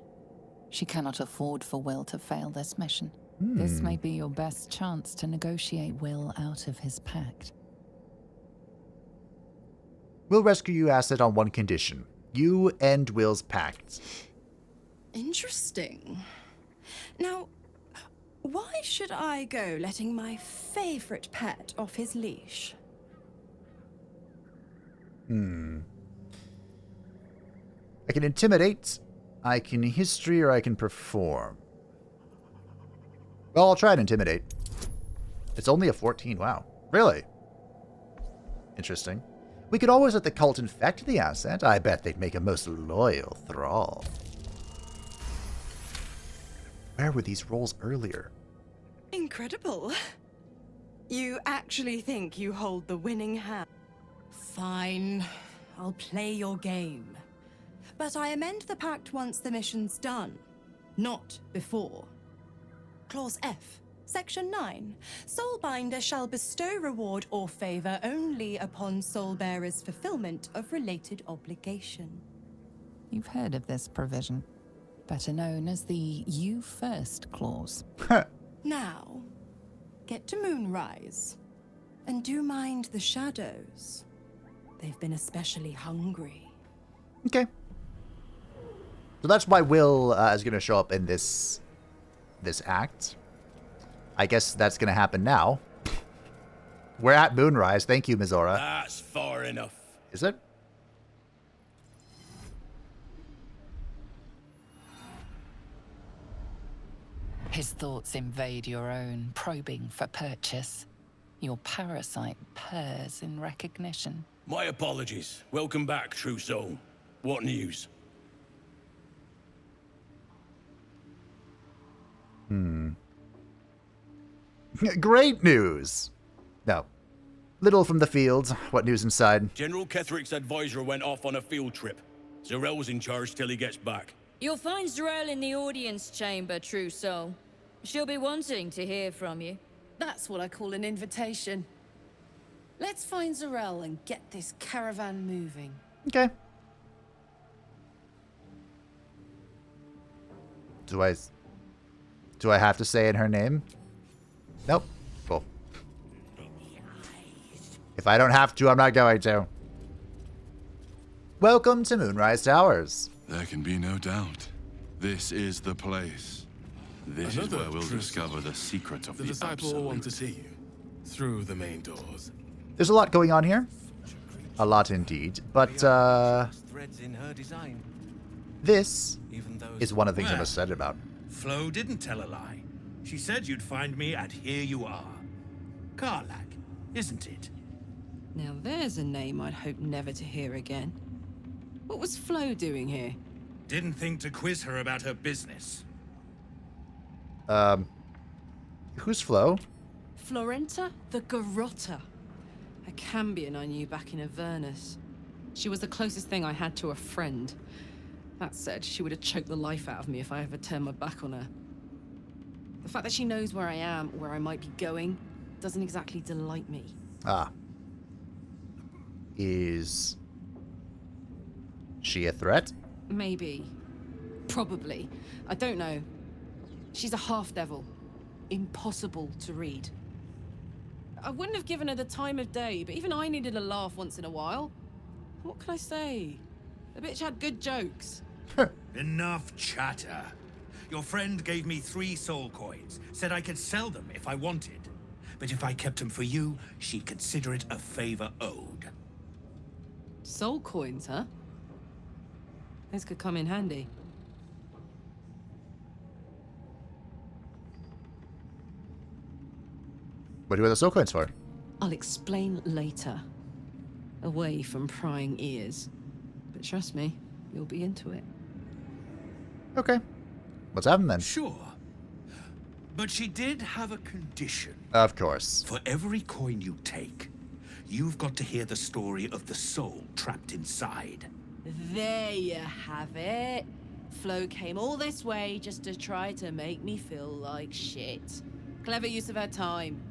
She cannot afford for Will to fail this mission. This may be your best chance to negotiate Will out of his pact. We'll rescue you, Asset, on one condition. You end Will's pact. Interesting. Now, why should I go letting my favorite pet off his leash? I can intimidate, I can history, or I can perform. Well, I'll try and intimidate. It's only a 14, wow. Really? Interesting. We could always let the cult infect the asset. I bet they'd make a most loyal thrall. Where were these rolls earlier? Incredible. You actually think you hold the winning hand? Fine. I'll play your game. But I amend the pact once the mission's done, not before. Clause F, Section 9. Soulbinder shall bestow reward or favor only upon soulbearer's fulfillment of related obligation. You've heard of this provision, better known as the You First clause. Now, get to Moonrise, and do mind the shadows. They've been especially hungry. Okay. So that's why Will is going to show up in this act. I guess that's going to happen now. We're at Moonrise. Thank you, Mizora. That's far enough. Is it? His thoughts invade your own, probing for purchase. Your parasite purrs in recognition. My apologies. Welcome back, true soul. What news? Great news! No. Little from the fields. What news inside? General Ketherick's advisor went off on a field trip. Zarel's in charge till he gets back. You'll find Zarel in the audience chamber, true soul. She'll be wanting to hear from you. That's what I call an invitation. Let's find Zarel and get this caravan moving. Okay. Do I have to say in her name? Nope. Cool. If I don't have to, I'm not going to. Welcome to Moonrise Towers. There can be no doubt. This is the place. This is where we'll discover the secret of the disciple will want to see you through the main doors. There's a lot going on here. A lot indeed. But, this is one of the things I'm excited about. Flo didn't tell a lie. She said you'd find me, and here you are. Karlach, isn't it? Now there's a name I'd hope never to hear again. What was Flo doing here? Didn't think to quiz her about her business. Who's Flo? Florenta the Garotta. A Cambion I knew back in Avernus. She was the closest thing I had to a friend. That said, she would have choked the life out of me if I ever turned my back on her. The fact that she knows where I am, where I might be going, doesn't exactly delight me. Ah. Is she a threat? Maybe. Probably. I don't know. She's a half-devil. Impossible to read. I wouldn't have given her the time of day, but even I needed a laugh once in a while. What can I say? The bitch had good jokes. Enough chatter. Your friend gave me 3 soul coins, said I could sell them if I wanted. But if I kept them for you, she'd consider it a favor owed. Soul coins, huh? This could come in handy. What do you want the soul coins for? I'll explain later. Away from prying ears. But trust me, you'll be into it. Okay. Let's have him then. Sure. But she did have a condition. Of course. For every coin you take, you've got to hear the story of the soul trapped inside. There you have it. Flo came all this way just to try to make me feel like shit. Clever use of her time.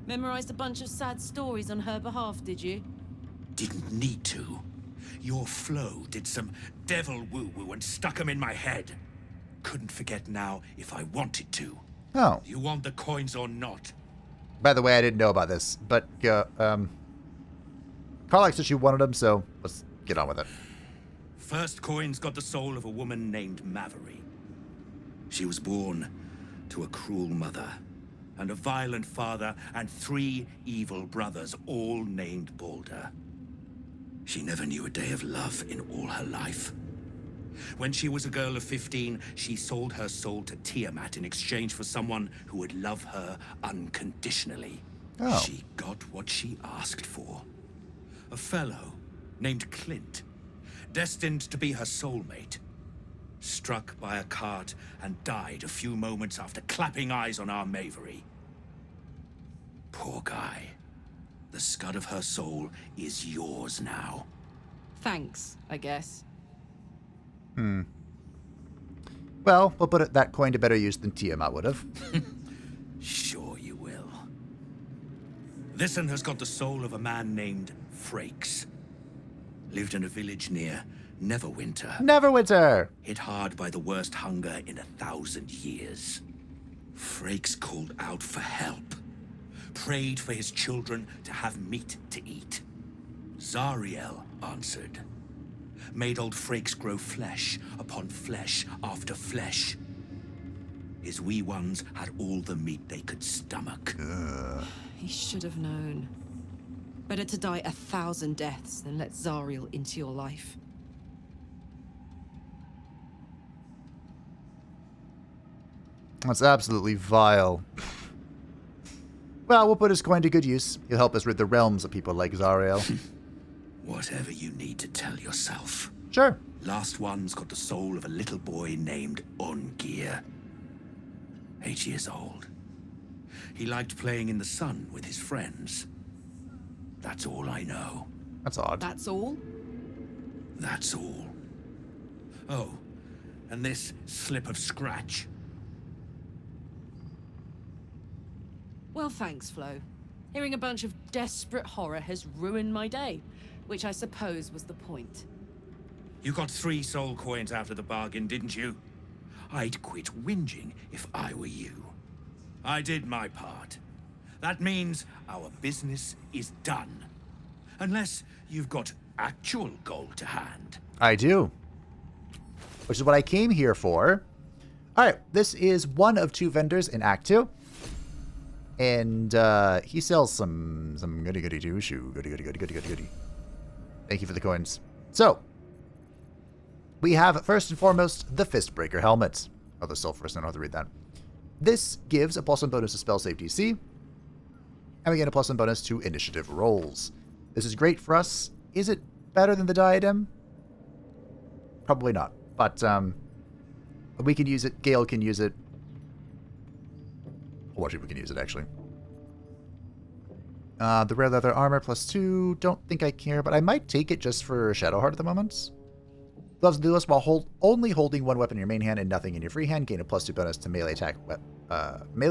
Memorized a bunch of sad stories on her behalf, did you? Didn't need to. Your Flo did some devil woo-woo and stuck 'em in my head. Couldn't forget now if I wanted to. Oh. You want the coins or not? By the way, I didn't know about this, but Carlax said she wanted them, so let's get on with it. First coin's got the soul of a woman named Mavery. She was born to a cruel mother and a violent father and 3 evil brothers, all named Baldur. She never knew a day of love in all her life. When she was a girl of 15, she sold her soul to Tiamat in exchange for someone who would love her unconditionally. Oh. She got what she asked for. A fellow named Clint, destined to be her soulmate, struck by a cart and died a few moments after clapping eyes on our Mavery. Poor guy. The scud of her soul is yours now. Thanks, I guess. Well, we'll put that coin to better use than Tiamat would have. Sure you will. This one has got the soul of a man named Frakes. Lived in a village near Neverwinter. Neverwinter! Hit hard by the worst hunger in 1,000 years. Frakes called out for help. Prayed for his children to have meat to eat. Zariel answered. Made old Frakes grow flesh upon flesh after flesh. His wee ones had all the meat they could stomach. He should have known. Better to die 1,000 deaths than let Zariel into your life. That's absolutely vile. Well, we'll put his coin to good use. He'll help us rid the realms of people like Zariel. Whatever you need to tell yourself. Sure. Last one's got the soul of a little boy named Ongir. 8 years old. He liked playing in the sun with his friends. That's all I know. That's odd. That's all? That's all. Oh, and this slip of scratch. Well, thanks, Flo. Hearing a bunch of desperate horror has ruined my day, which I suppose was the point. You got 3 soul coins after the bargain, didn't you? I'd quit whinging if I were you. I did my part. That means our business is done. Unless you've got actual gold to hand. I do. Which is what I came here for. Alright, this is one of 2 vendors in Act 2. And he sells some goody goody two shoe. Goody. Thank you for the coins. So, we have first and foremost the Fistbreaker helmet. Oh, the sulfurous, I don't have to read that. This gives a +1 bonus to spell save DC. And we get a +1 bonus to initiative rolls. This is great for us. Is it better than the diadem? Probably not. But we can use it. Gale can use it. A lot of people can use it, actually. The rare leather armor +2. Don't think I care, but I might take it just for Shadowheart at the moment. Gloves and duelist while only holding 1 weapon in your main hand and nothing in your free hand. Gain a +2 bonus to melee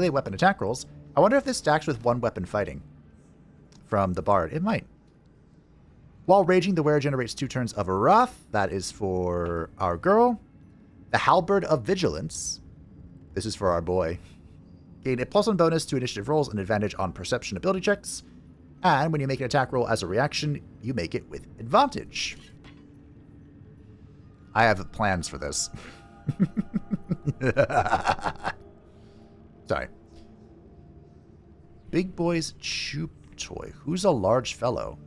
weapon attack rolls. I wonder if this stacks with 1 weapon fighting from the Bard. It might. While raging, the wearer generates 2 turns of wrath. That is for our girl. The Halberd of Vigilance. This is for our boy. Gain a +1 bonus to initiative rolls and advantage on perception ability checks. And when you make an attack roll as a reaction, you make it with advantage. I have plans for this. Sorry. Big Boy's Choop Toy. Who's a large fellow?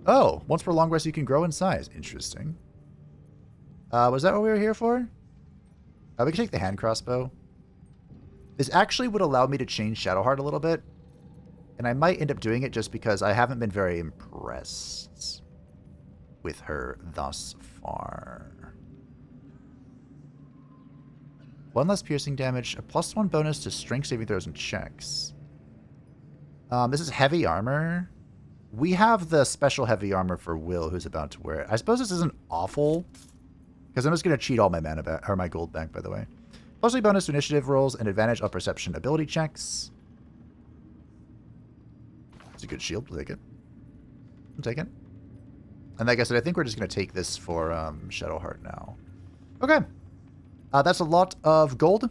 Oh, once per long rest you can grow in size. Interesting. Was that what we were here for? We can take the hand crossbow. This actually would allow me to change Shadowheart a little bit. And I might end up doing it just because I haven't been very impressed with her thus far. 1 less piercing damage, a +1 bonus to strength saving throws and checks. This is heavy armor. We have the special heavy armor for Will, who's about to wear it. I suppose this isn't awful, because I'm just going to cheat all my mana back, or my gold back, by the way. +3 bonus to initiative rolls and advantage on perception ability checks. It's a good shield. We'll take it. I'll take it. And like I said, I think we're just going to take this for Shadowheart now. Okay. That's a lot of gold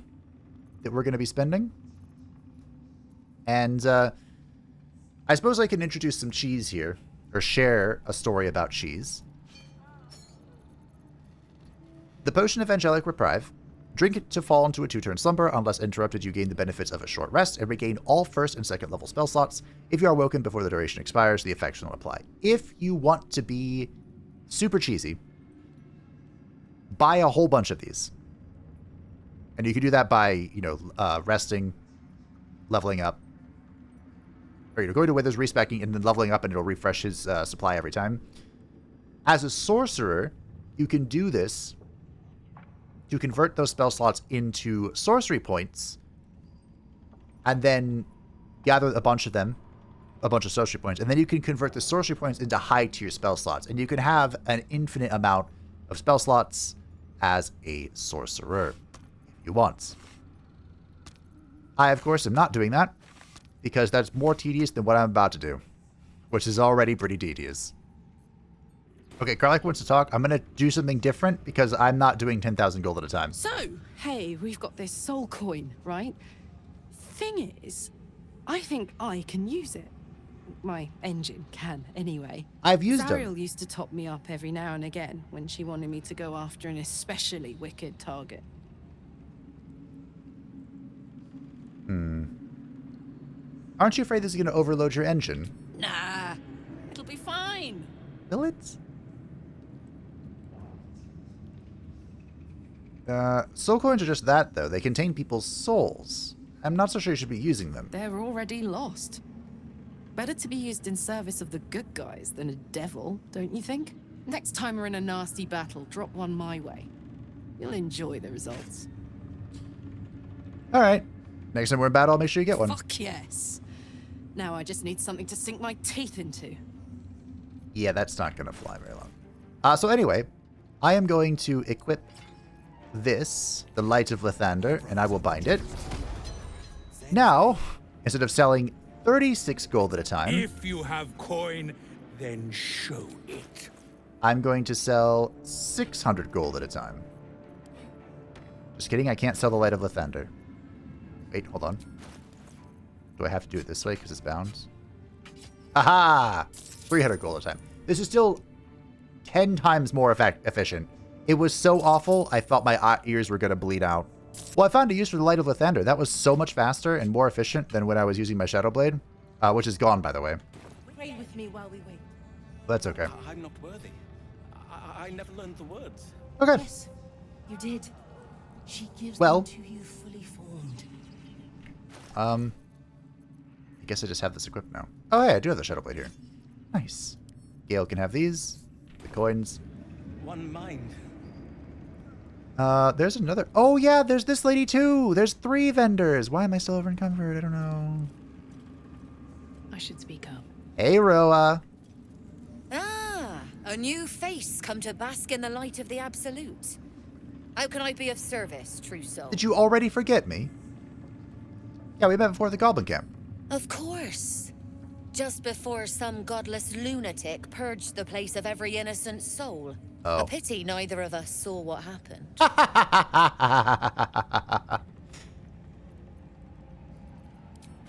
that we're going to be spending. And I suppose I can introduce some cheese here, or share a story about cheese. The Potion of Angelic Reprieve. Drink it to fall into a 2-turn slumber. Unless interrupted, you gain the benefits of a short rest and regain all 1st and 2nd level spell slots. If you are woken before the duration expires, the effects will apply. If you want to be super cheesy, buy a whole bunch of these. And you can do that by, resting, leveling up. Or, going to Withers, respecking, and then leveling up, and it'll refresh his supply every time. As a sorcerer, you can do this to convert those spell slots into sorcery points, and then gather a bunch of them, a bunch of sorcery points, and then you can convert the sorcery points into high-tier spell slots, and you can have an infinite amount of spell slots as a sorcerer, if you want. I, of course, am not doing that, because that's more tedious than what I'm about to do, which is already pretty tedious. Okay, Karlach wants to talk. I'm going to do something different because I'm not doing 10,000 gold at a time. So, hey, we've got this soul coin, right? Thing is, I think I can use it. My engine can, anyway. I've used them. Zariel used to top me up every now and again when she wanted me to go after an especially wicked target. Aren't you afraid this is going to overload your engine? Nah, it'll be fine. Will it? Soul coins are just that, though. They contain people's souls. I'm not so sure you should be using them. They're already lost. Better to be used in service of the good guys than a devil, don't you think? Next time we're in a nasty battle, drop one my way. You'll enjoy the results. All right. Next time we're in battle, I'll make sure you get one. Fuck yes. Now I just need something to sink my teeth into. Yeah, that's not going to fly very long. So anyway, I am going to equip this, the Light of Lathander, and I will bind it. Now, instead of selling 36 gold at a time, If you have coin, then show it. I'm going to sell 600 gold at a time. Just kidding, I can't sell the Light of Lathander. Wait, hold on. Do I have to do it this way because it's bound? Aha! 300 gold at a time. This is still 10 times more efficient. It was so awful, I thought my ears were going to bleed out. Well, I found a use for the Light of Lathander. That was so much faster and more efficient than when I was using my Shadow Blade, which is gone, by the way. Pray with me while we wait. That's okay. I'm not worthy. I never learned the words. Okay. Yes, you did. She gives Well, them to you fully formed. I guess I just have this equipped now. Oh, hey, I do have the Shadow Blade here. Nice. Gale can have these. The coins. One mind. There's another. Oh, yeah, there's this lady, too. There's 3 vendors. Why am I still over encumbered? I don't know. I should speak up. Hey, Roa. Ah, a new face come to bask in the light of the Absolute. How can I be of service, true soul? Did you already forget me? Yeah, we met before the Goblin Camp. Of course. Just before some godless lunatic purged the place of every innocent soul. Oh. A pity neither of us saw what happened.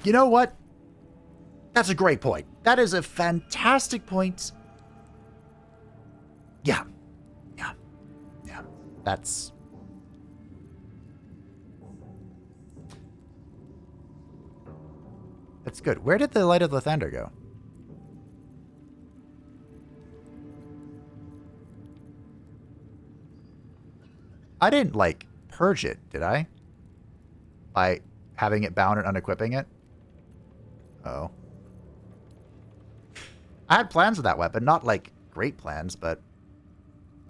You know what? That's a great point. That is a fantastic point. Yeah. Yeah. Yeah. That's... That's good. Where did the Light of Lathander go? I didn't, like, purge it, did I? By having it bound and unequipping it? Oh. I had plans with that weapon. Not, like, great plans, but...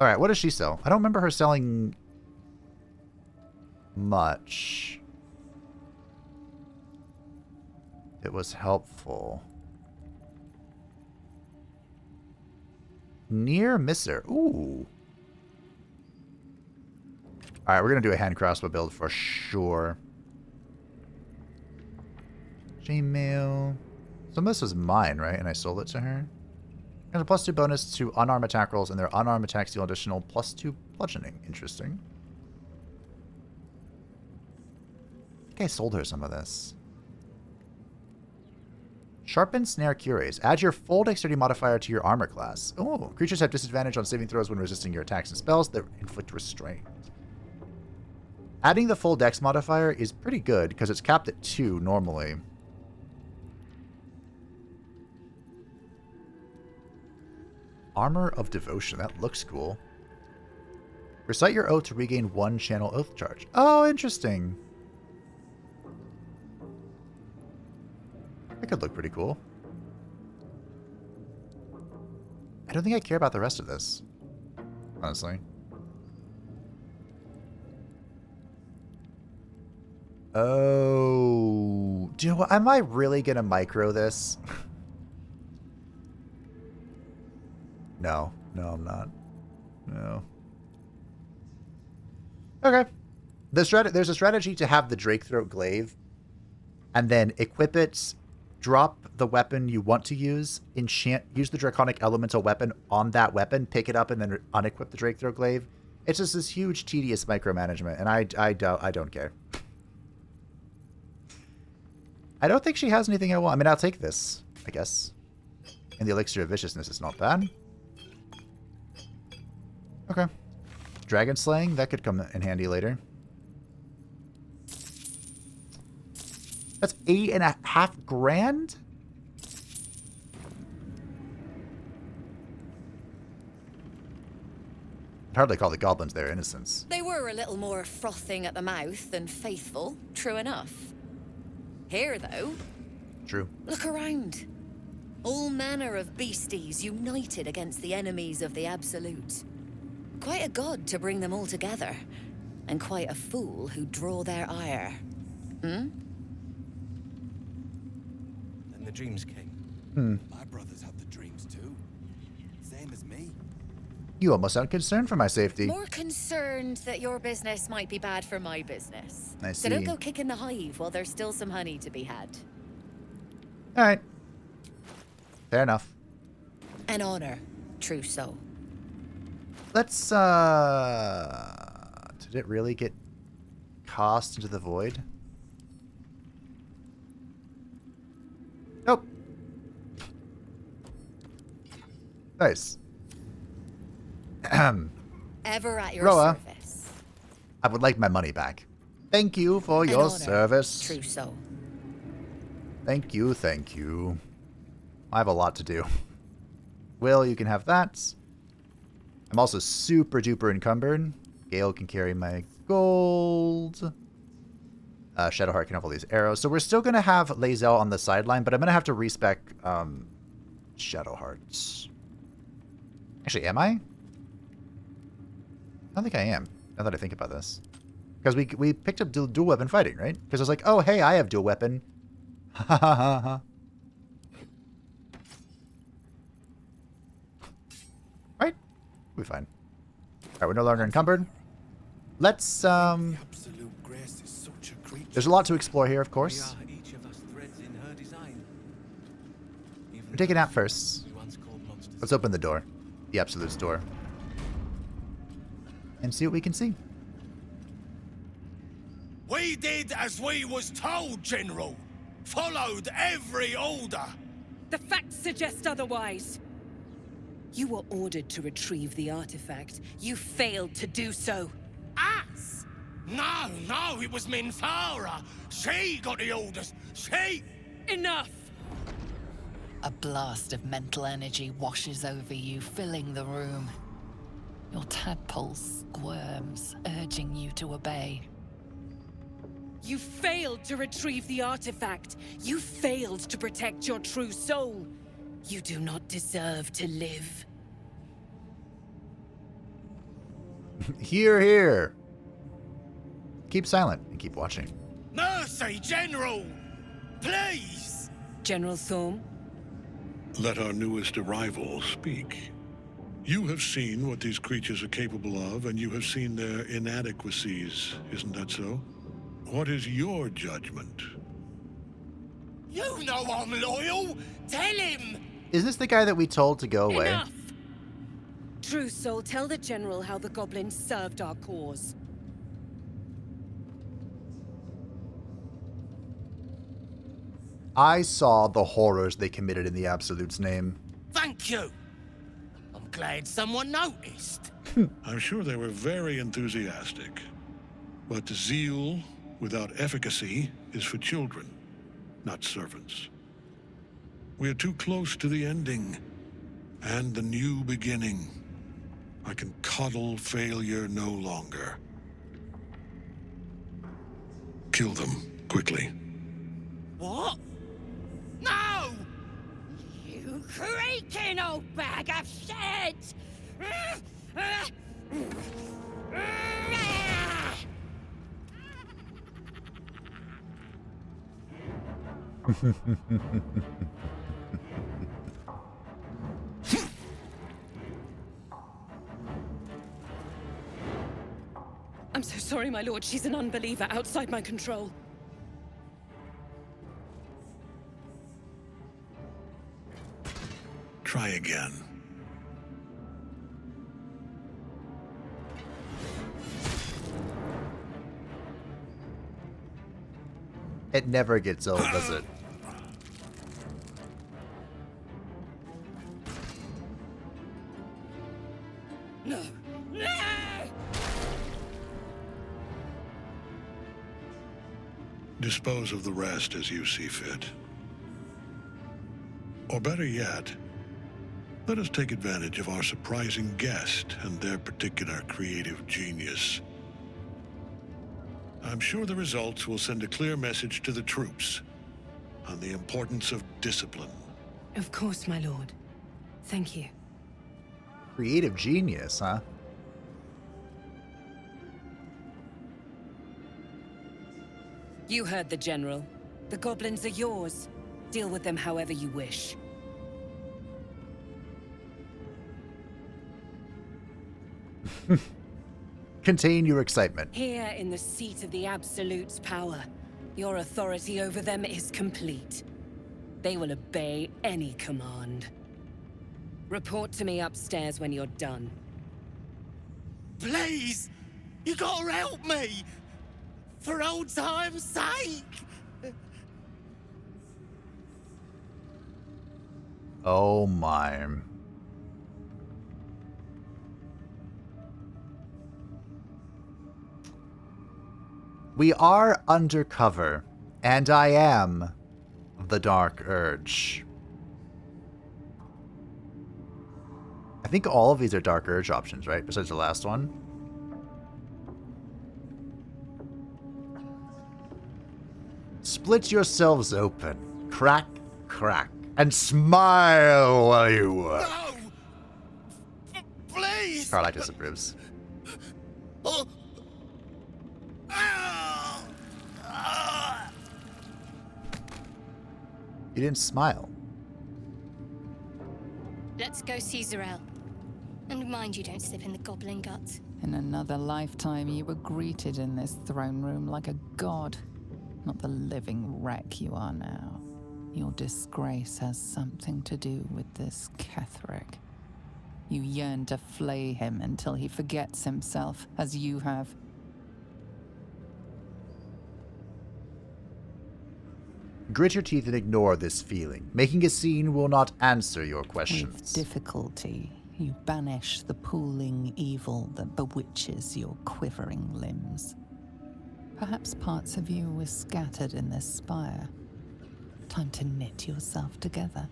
Alright, what does she sell? I don't remember her selling... much. It was helpful. Near misser. Ooh. Alright, we're going to do a hand crossbow build for sure. Gmail. So this was mine, right? And I sold it to her. There's a +2 bonus to unarmed attack rolls, and their unarmed attacks deal additional +2 bludgeoning. Interesting. I think I sold her some of this. Sharpened Snare Curates. Add your full dexterity modifier to your armor class. Oh, creatures have disadvantage on saving throws when resisting your attacks and spells that inflict restraint. Adding the full dex modifier is pretty good because it's capped at 2 normally. Armor of Devotion. That looks cool. Recite your oath to regain 1 channel oath charge. Oh, interesting. That could look pretty cool. I don't think I care about the rest of this, honestly. Oh, am I really gonna micro this? No, I'm not. No. Okay. There's a strategy to have the Drakethroat Glaive, and then equip it. Drop the weapon you want to use, use the Draconic Elemental weapon on that weapon, pick it up, and then unequip the Drakethroat Glaive. It's just this huge, tedious micromanagement, and I don't care. I don't think she has anything I want. I mean, I'll take this, I guess. And the Elixir of Viciousness is not bad. Okay. Dragon Slaying, that could come in handy later. That's $8.5 grand? I'd hardly call the goblins their innocents. They were a little more frothing at the mouth than faithful, true enough. Here, though... True. Look around. All manner of beasties united against the enemies of the Absolute. Quite a god to bring them all together. And quite a fool who draw their ire. Hmm? The dreams came. My brothers have the dreams too. Same as me. You almost sound concerned for my safety. More concerned that your business might be bad for my business. I see. So don't go kicking the hive while there's still some honey to be had. Alright. Fair enough. An honor, true soul. Let's, did it really get cast into the void? Nope. Nice. Ever at your Roa, service. I would like my money back. Thank you for your service. True soul. Thank you, thank you. I have a lot to do. Will, you can have that. I'm also super duper encumbered. Gale can carry my gold. Shadowheart can have all these arrows. So we're still going to have Lae'zel on the sideline, but I'm going to have to respec Shadowheart. Actually, am I? I don't think I am, now that I think about this. Because we picked up dual weapon fighting, right? Because I was like, oh, hey, I have dual weapon. Ha ha ha ha. Right? We'll be fine. Alright, we're no longer encumbered. Let's, there's a lot to explore here, of course. We're taking out first. Let's open the door. The Absolute's door. And see what we can see. We did as we was told, General. Followed every order. The facts suggest otherwise. You were ordered to retrieve the artifact. You failed to do so. Us? No, it was Minthara. She got the orders. She... Enough! A blast of mental energy washes over you, filling the room. Your tadpole squirms, urging you to obey. You failed to retrieve the artifact. You failed to protect your true soul. You do not deserve to live. Hear, hear. Keep silent and keep watching. Mercy, General! Please! General Thorm? Let our newest arrival speak. You have seen what these creatures are capable of, and you have seen their inadequacies, isn't that so? What is your judgment? You know I'm loyal! Tell him! Is this the guy that we told to go away? Enough! True Soul, tell the General how the goblins served our cause. I saw the horrors they committed in the Absolute's name. Thank you! I'm glad someone noticed. I'm sure they were very enthusiastic. But zeal without efficacy is for children, not servants. We are too close to the ending and the new beginning. I can coddle failure no longer. Kill them, quickly. What? No! You creaking old bag of shit! I'm so sorry, my lord. She's an unbeliever outside my control. Try again. It never gets old, does it? No! No! Dispose of the rest as you see fit. Or better yet, let us take advantage of our surprising guest and their particular creative genius. I'm sure the results will send a clear message to the troops on the importance of discipline. Of course, my lord. Thank you. Creative genius, huh? You heard the General. The goblins are yours. Deal with them however you wish. Contain your excitement. Here in the seat of the Absolute's power, your authority over them is complete. They will obey any command. Report to me upstairs when you're done. Please! You gotta help me! For old time's sake! Oh my. We are undercover, and I am the Dark Urge. I think all of these are Dark Urge options, right? Besides the last one. Split yourselves open. Crack, crack. And smile while you work. No! Please! Carly disapproves. Oh. You didn't smile. Let's go see Zarel. And mind you don't slip in the goblin guts. In another lifetime, you were greeted in this throne room like a god, not the living wreck you are now. Your disgrace has something to do with this Ketheric. You yearn to flay him until he forgets himself, as you have. Grit your teeth and ignore this feeling. Making a scene will not answer your questions. With difficulty, you banish the pooling evil that bewitches your quivering limbs. Perhaps parts of you were scattered in this spire. Time to knit yourself together.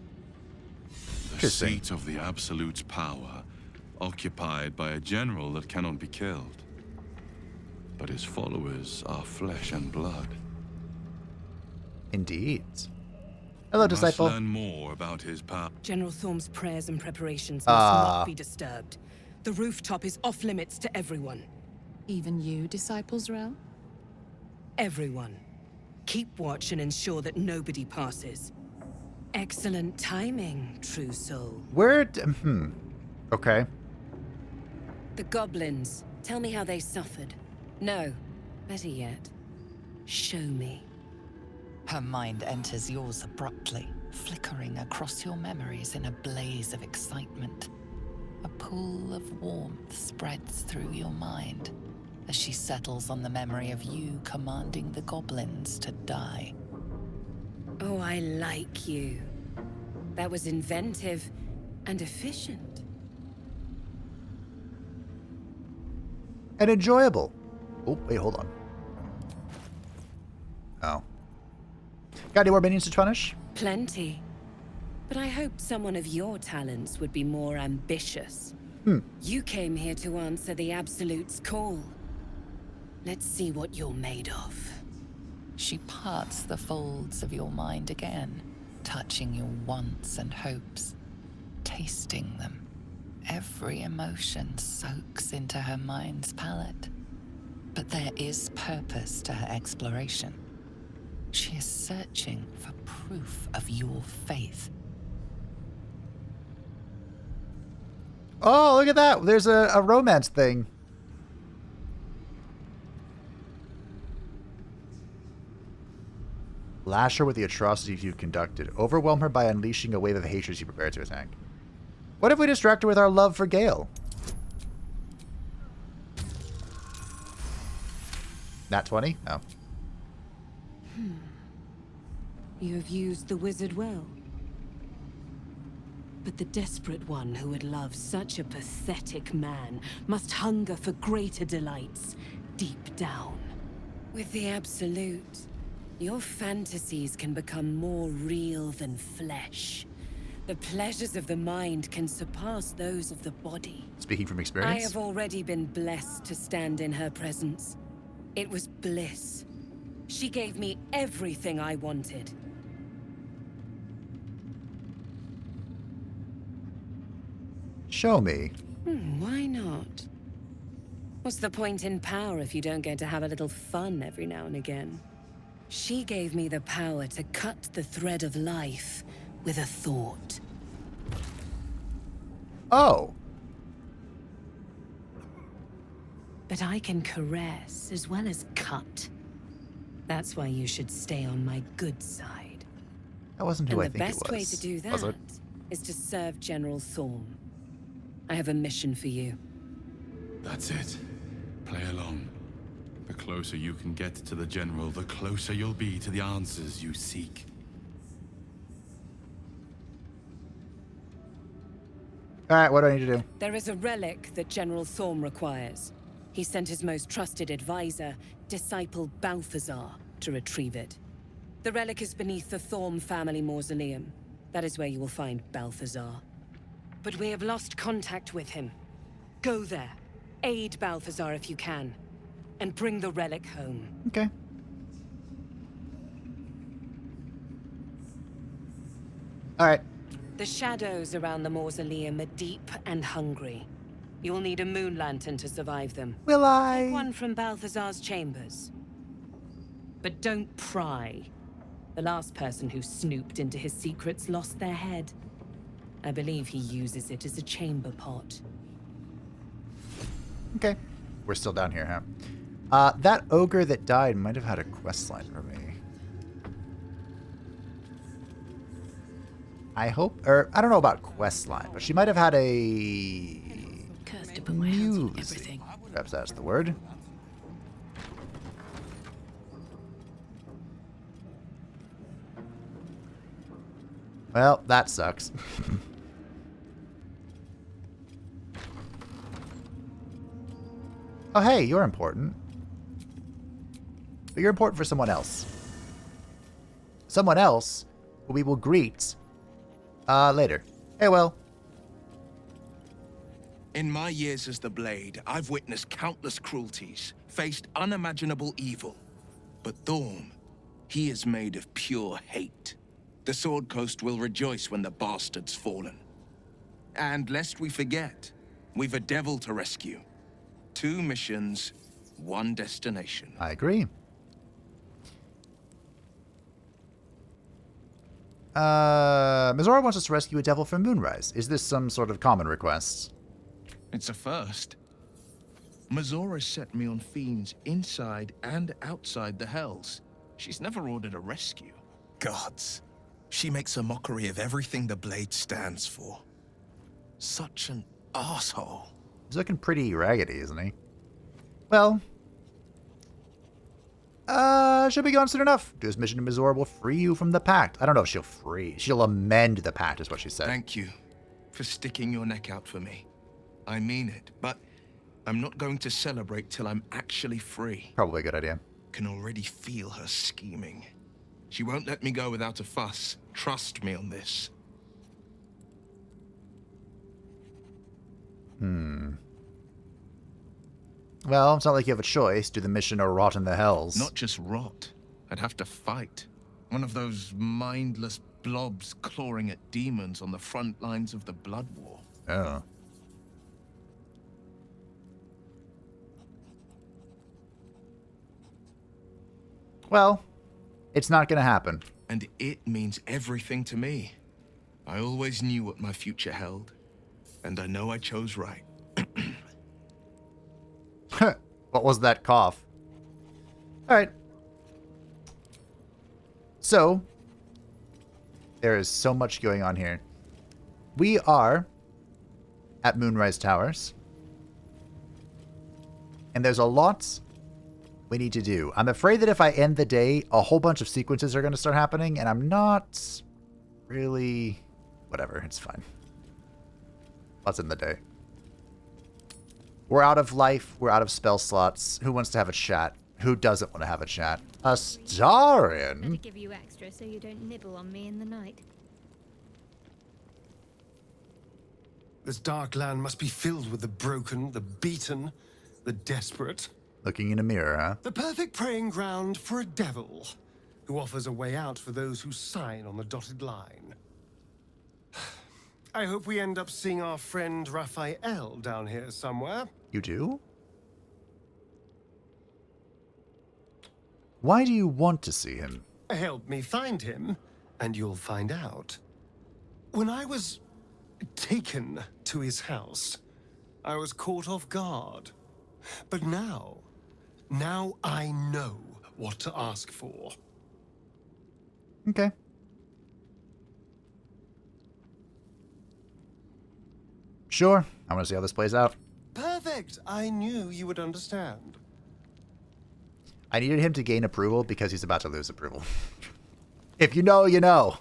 The seat of the Absolute's power, occupied by a general that cannot be killed. But his followers are flesh and blood. Indeed. Hello, Must disciple. learn more about his power. General Thorm's prayers and preparations must not be disturbed. The rooftop is off limits to everyone. Even you, Disciples Rel? Everyone. Keep watch and ensure that nobody passes. Excellent timing, true soul. Okay. The goblins. Tell me how they suffered. No. Better yet, show me. Her mind enters yours abruptly, flickering across your memories in a blaze of excitement. A pool of warmth spreads through your mind as she settles on the memory of you commanding the goblins to die. Oh, I like you. That was inventive and efficient. And enjoyable. Oh, wait, hold on. Oh. Got any more minions to punish? Plenty. But I hoped someone of your talents would be more ambitious. You came here to answer the Absolute's call. Let's see what you're made of. She parts the folds of your mind again, touching your wants and hopes, tasting them. Every emotion soaks into her mind's palette. But there is purpose to her exploration. She is searching for proof of your faith. Oh, look at that. There's a romance thing. Lash her with the atrocities you've conducted. Overwhelm her by unleashing a wave of hatred you prepare to attack. What if we distract her with our love for Gale? Nat 20? No. You have used the wizard well. But the desperate one who would love such a pathetic man must hunger for greater delights deep down. With the Absolute, your fantasies can become more real than flesh. The pleasures of the mind can surpass those of the body. Speaking from experience? I have already been blessed to stand in her presence. It was bliss. She gave me everything I wanted. Show me. Why not? What's the point in power if you don't get to have a little fun every now and again? She gave me the power to cut the thread of life with a thought. Oh. But I can caress as well as cut. That's why you should stay on my good side. That wasn't who I think it was. And the best way to do that is to serve General Thorm. I have a mission for you. That's it. Play along. The closer you can get to the General, the closer you'll be to the answers you seek. Alright, what do I need to do? There is a relic that General Thorm requires. He sent his most trusted advisor, Disciple Balthazar, to retrieve it. The relic is beneath the Thorm family mausoleum. That is where you will find Balthazar. But we have lost contact with him. Go there. Aid Balthazar if you can. And bring the relic home. Okay. Alright. The shadows around the mausoleum are deep and hungry. You'll need a moon lantern to survive them. Will I? Take one from Balthazar's chambers. But don't pry. The last person who snooped into his secrets lost their head. I believe he uses it as a chamber pot. Okay. We're still down here, huh? That ogre that died might have had a quest line for me. I hope, or I don't know about quest line, but she might have had a Cursed to put my hands on music. everything. Perhaps that's the word. Well, that sucks. Oh, hey, you're important. But you're important for someone else. Someone else who we will greet later. Hey, Will. In my years as the Blade, I've witnessed countless cruelties, faced unimaginable evil. But Thorm, he is made of pure hate. The Sword Coast will rejoice when the bastard's fallen. And lest we forget, we've a devil to rescue. 2 missions, 1 destination. I agree. Mizora wants us to rescue a devil from Moonrise. Is this some sort of common request? It's a first. Mizora set me on fiends inside and outside the Hells. She's never ordered a rescue. Gods. She makes a mockery of everything the Blade stands for. Such an asshole. He's looking pretty raggedy, isn't he? Well, should be gone soon enough. Do his mission to Mizora will free you from the pact. I don't know if she'll free. She'll amend the pact, is what she said. Thank you for sticking your neck out for me. I mean it, but I'm not going to celebrate till I'm actually free. Probably a good idea. Can already feel her scheming. She won't let me go without a fuss. Trust me on this. Well, it's not like you have a choice. Do the mission or rot in the Hells. Not just rot. I'd have to fight. One of those mindless blobs clawing at demons on the front lines of the Blood War. Oh. Well, it's not going to happen. And it means everything to me. I always knew what my future held. And I know I chose right. What was that cough? Alright. So, there is so much going on here. We are at Moonrise Towers. And there's a lot we need to do. I'm afraid that if I end the day, a whole bunch of sequences are going to start happening, and I'm not really... Whatever, it's fine. Let's end the day. We're out of life. We're out of spell slots. Who wants to have a chat? Who doesn't want to have a chat? Astarion? Better give you extra so you don't nibble on me in the night. This dark land must be filled with the broken, the beaten, the desperate. Looking in a mirror, huh? The perfect preying ground for a devil who offers a way out for those who sign on the dotted line. I hope we end up seeing our friend Raphael down here somewhere. You do? Why do you want to see him? Help me find him, and you'll find out. When I was taken to his house, I was caught off guard. But now I know what to ask for. Okay. Sure. I want to see how this plays out. Perfect. I knew you would understand. I needed him to gain approval because he's about to lose approval. If you know, you know.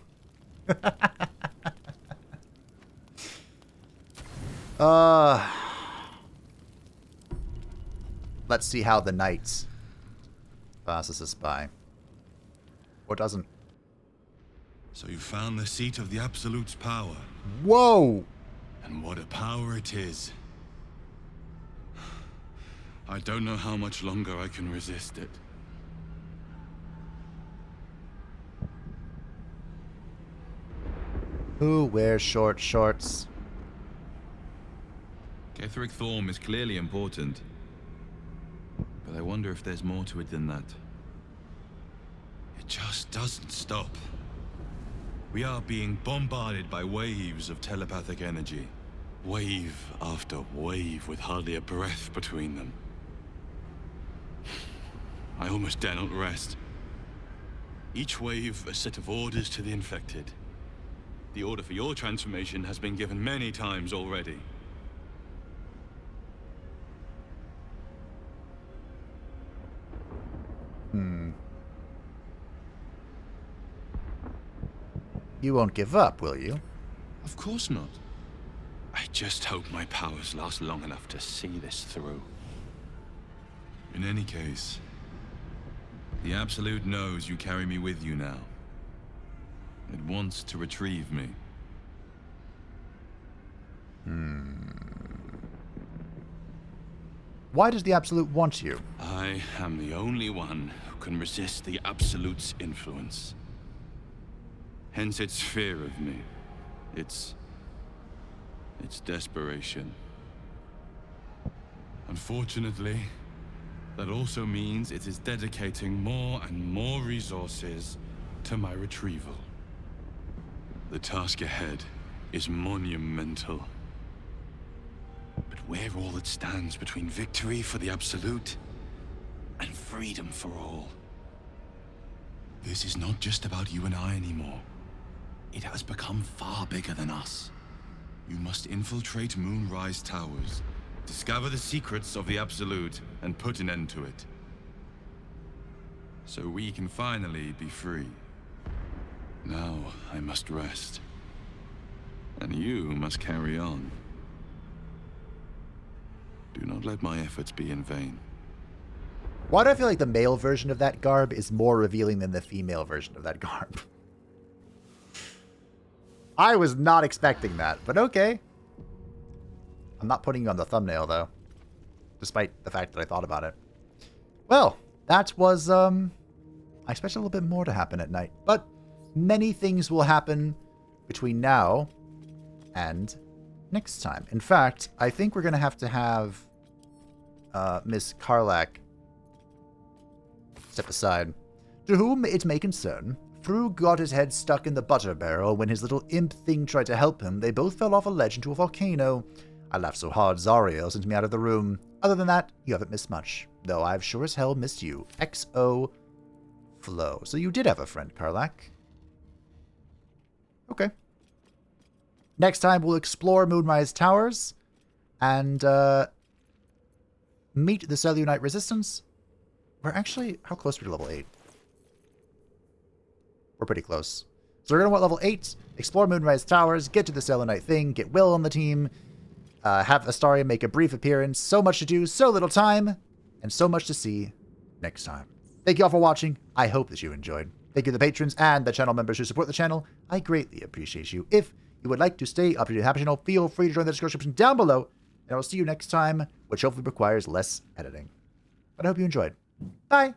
Let's see how the knight passes us by. Or doesn't. So you found the seat of the Absolute's power. Whoa! And what a power it is. I don't know how much longer I can resist it. Who wears short shorts? Ketheric Thorm is clearly important. But I wonder if there's more to it than that. It just doesn't stop. We are being bombarded by waves of telepathic energy. Wave after wave with hardly a breath between them. I almost dare not rest. Each wave a set of orders to the infected. The order for your transformation has been given many times already. You won't give up, will you? Of course not. I just hope my powers last long enough to see this through. In any case, the Absolute knows you carry me with you now. It wants to retrieve me. Why does the Absolute want you? I am the only one who can resist the Absolute's influence. Hence its fear of me. Its desperation. Unfortunately, that also means it is dedicating more and more resources to my retrieval. The task ahead is monumental. But we're all that stands between victory for the Absolute and freedom for all. This is not just about you and I anymore. It has become far bigger than us. You must infiltrate Moonrise Towers, discover the secrets of the Absolute, and put an end to it. So we can finally be free. Now I must rest. And you must carry on. Do not let my efforts be in vain. Why do I feel like the male version of that garb is more revealing than the female version of that garb? I was not expecting that, but okay. I'm not putting you on the thumbnail, though. Despite the fact that I thought about it. Well, that was, I expected a little bit more to happen at night. But many things will happen between now and next time. In fact, I think we're going to have Miss Karlach step aside. To whom it may concern, Fru got his head stuck in the butter barrel when his little imp thing tried to help him. They both fell off a ledge into a volcano. I laughed so hard Zariel sent me out of the room. Other than that, you haven't missed much. Though I've sure as hell missed you. XO Flo. So you did have a friend, Karlach. Okay. Next time we'll explore Moonrise Towers and meet the Selûnite Resistance. We're actually, how close are we to level 8? We're pretty close. So we're going to want level 8, explore Moonrise Towers, get to the Selûnite thing, get Will on the team, have Astaria make a brief appearance. So much to do, so little time, and so much to see next time. Thank you all for watching. I hope that you enjoyed. Thank you to the patrons and the channel members who support the channel. I greatly appreciate you. If you would like to stay up to date with the Happy Channel, feel free to join the description down below, and I will see you next time, which hopefully requires less editing. But I hope you enjoyed. Bye!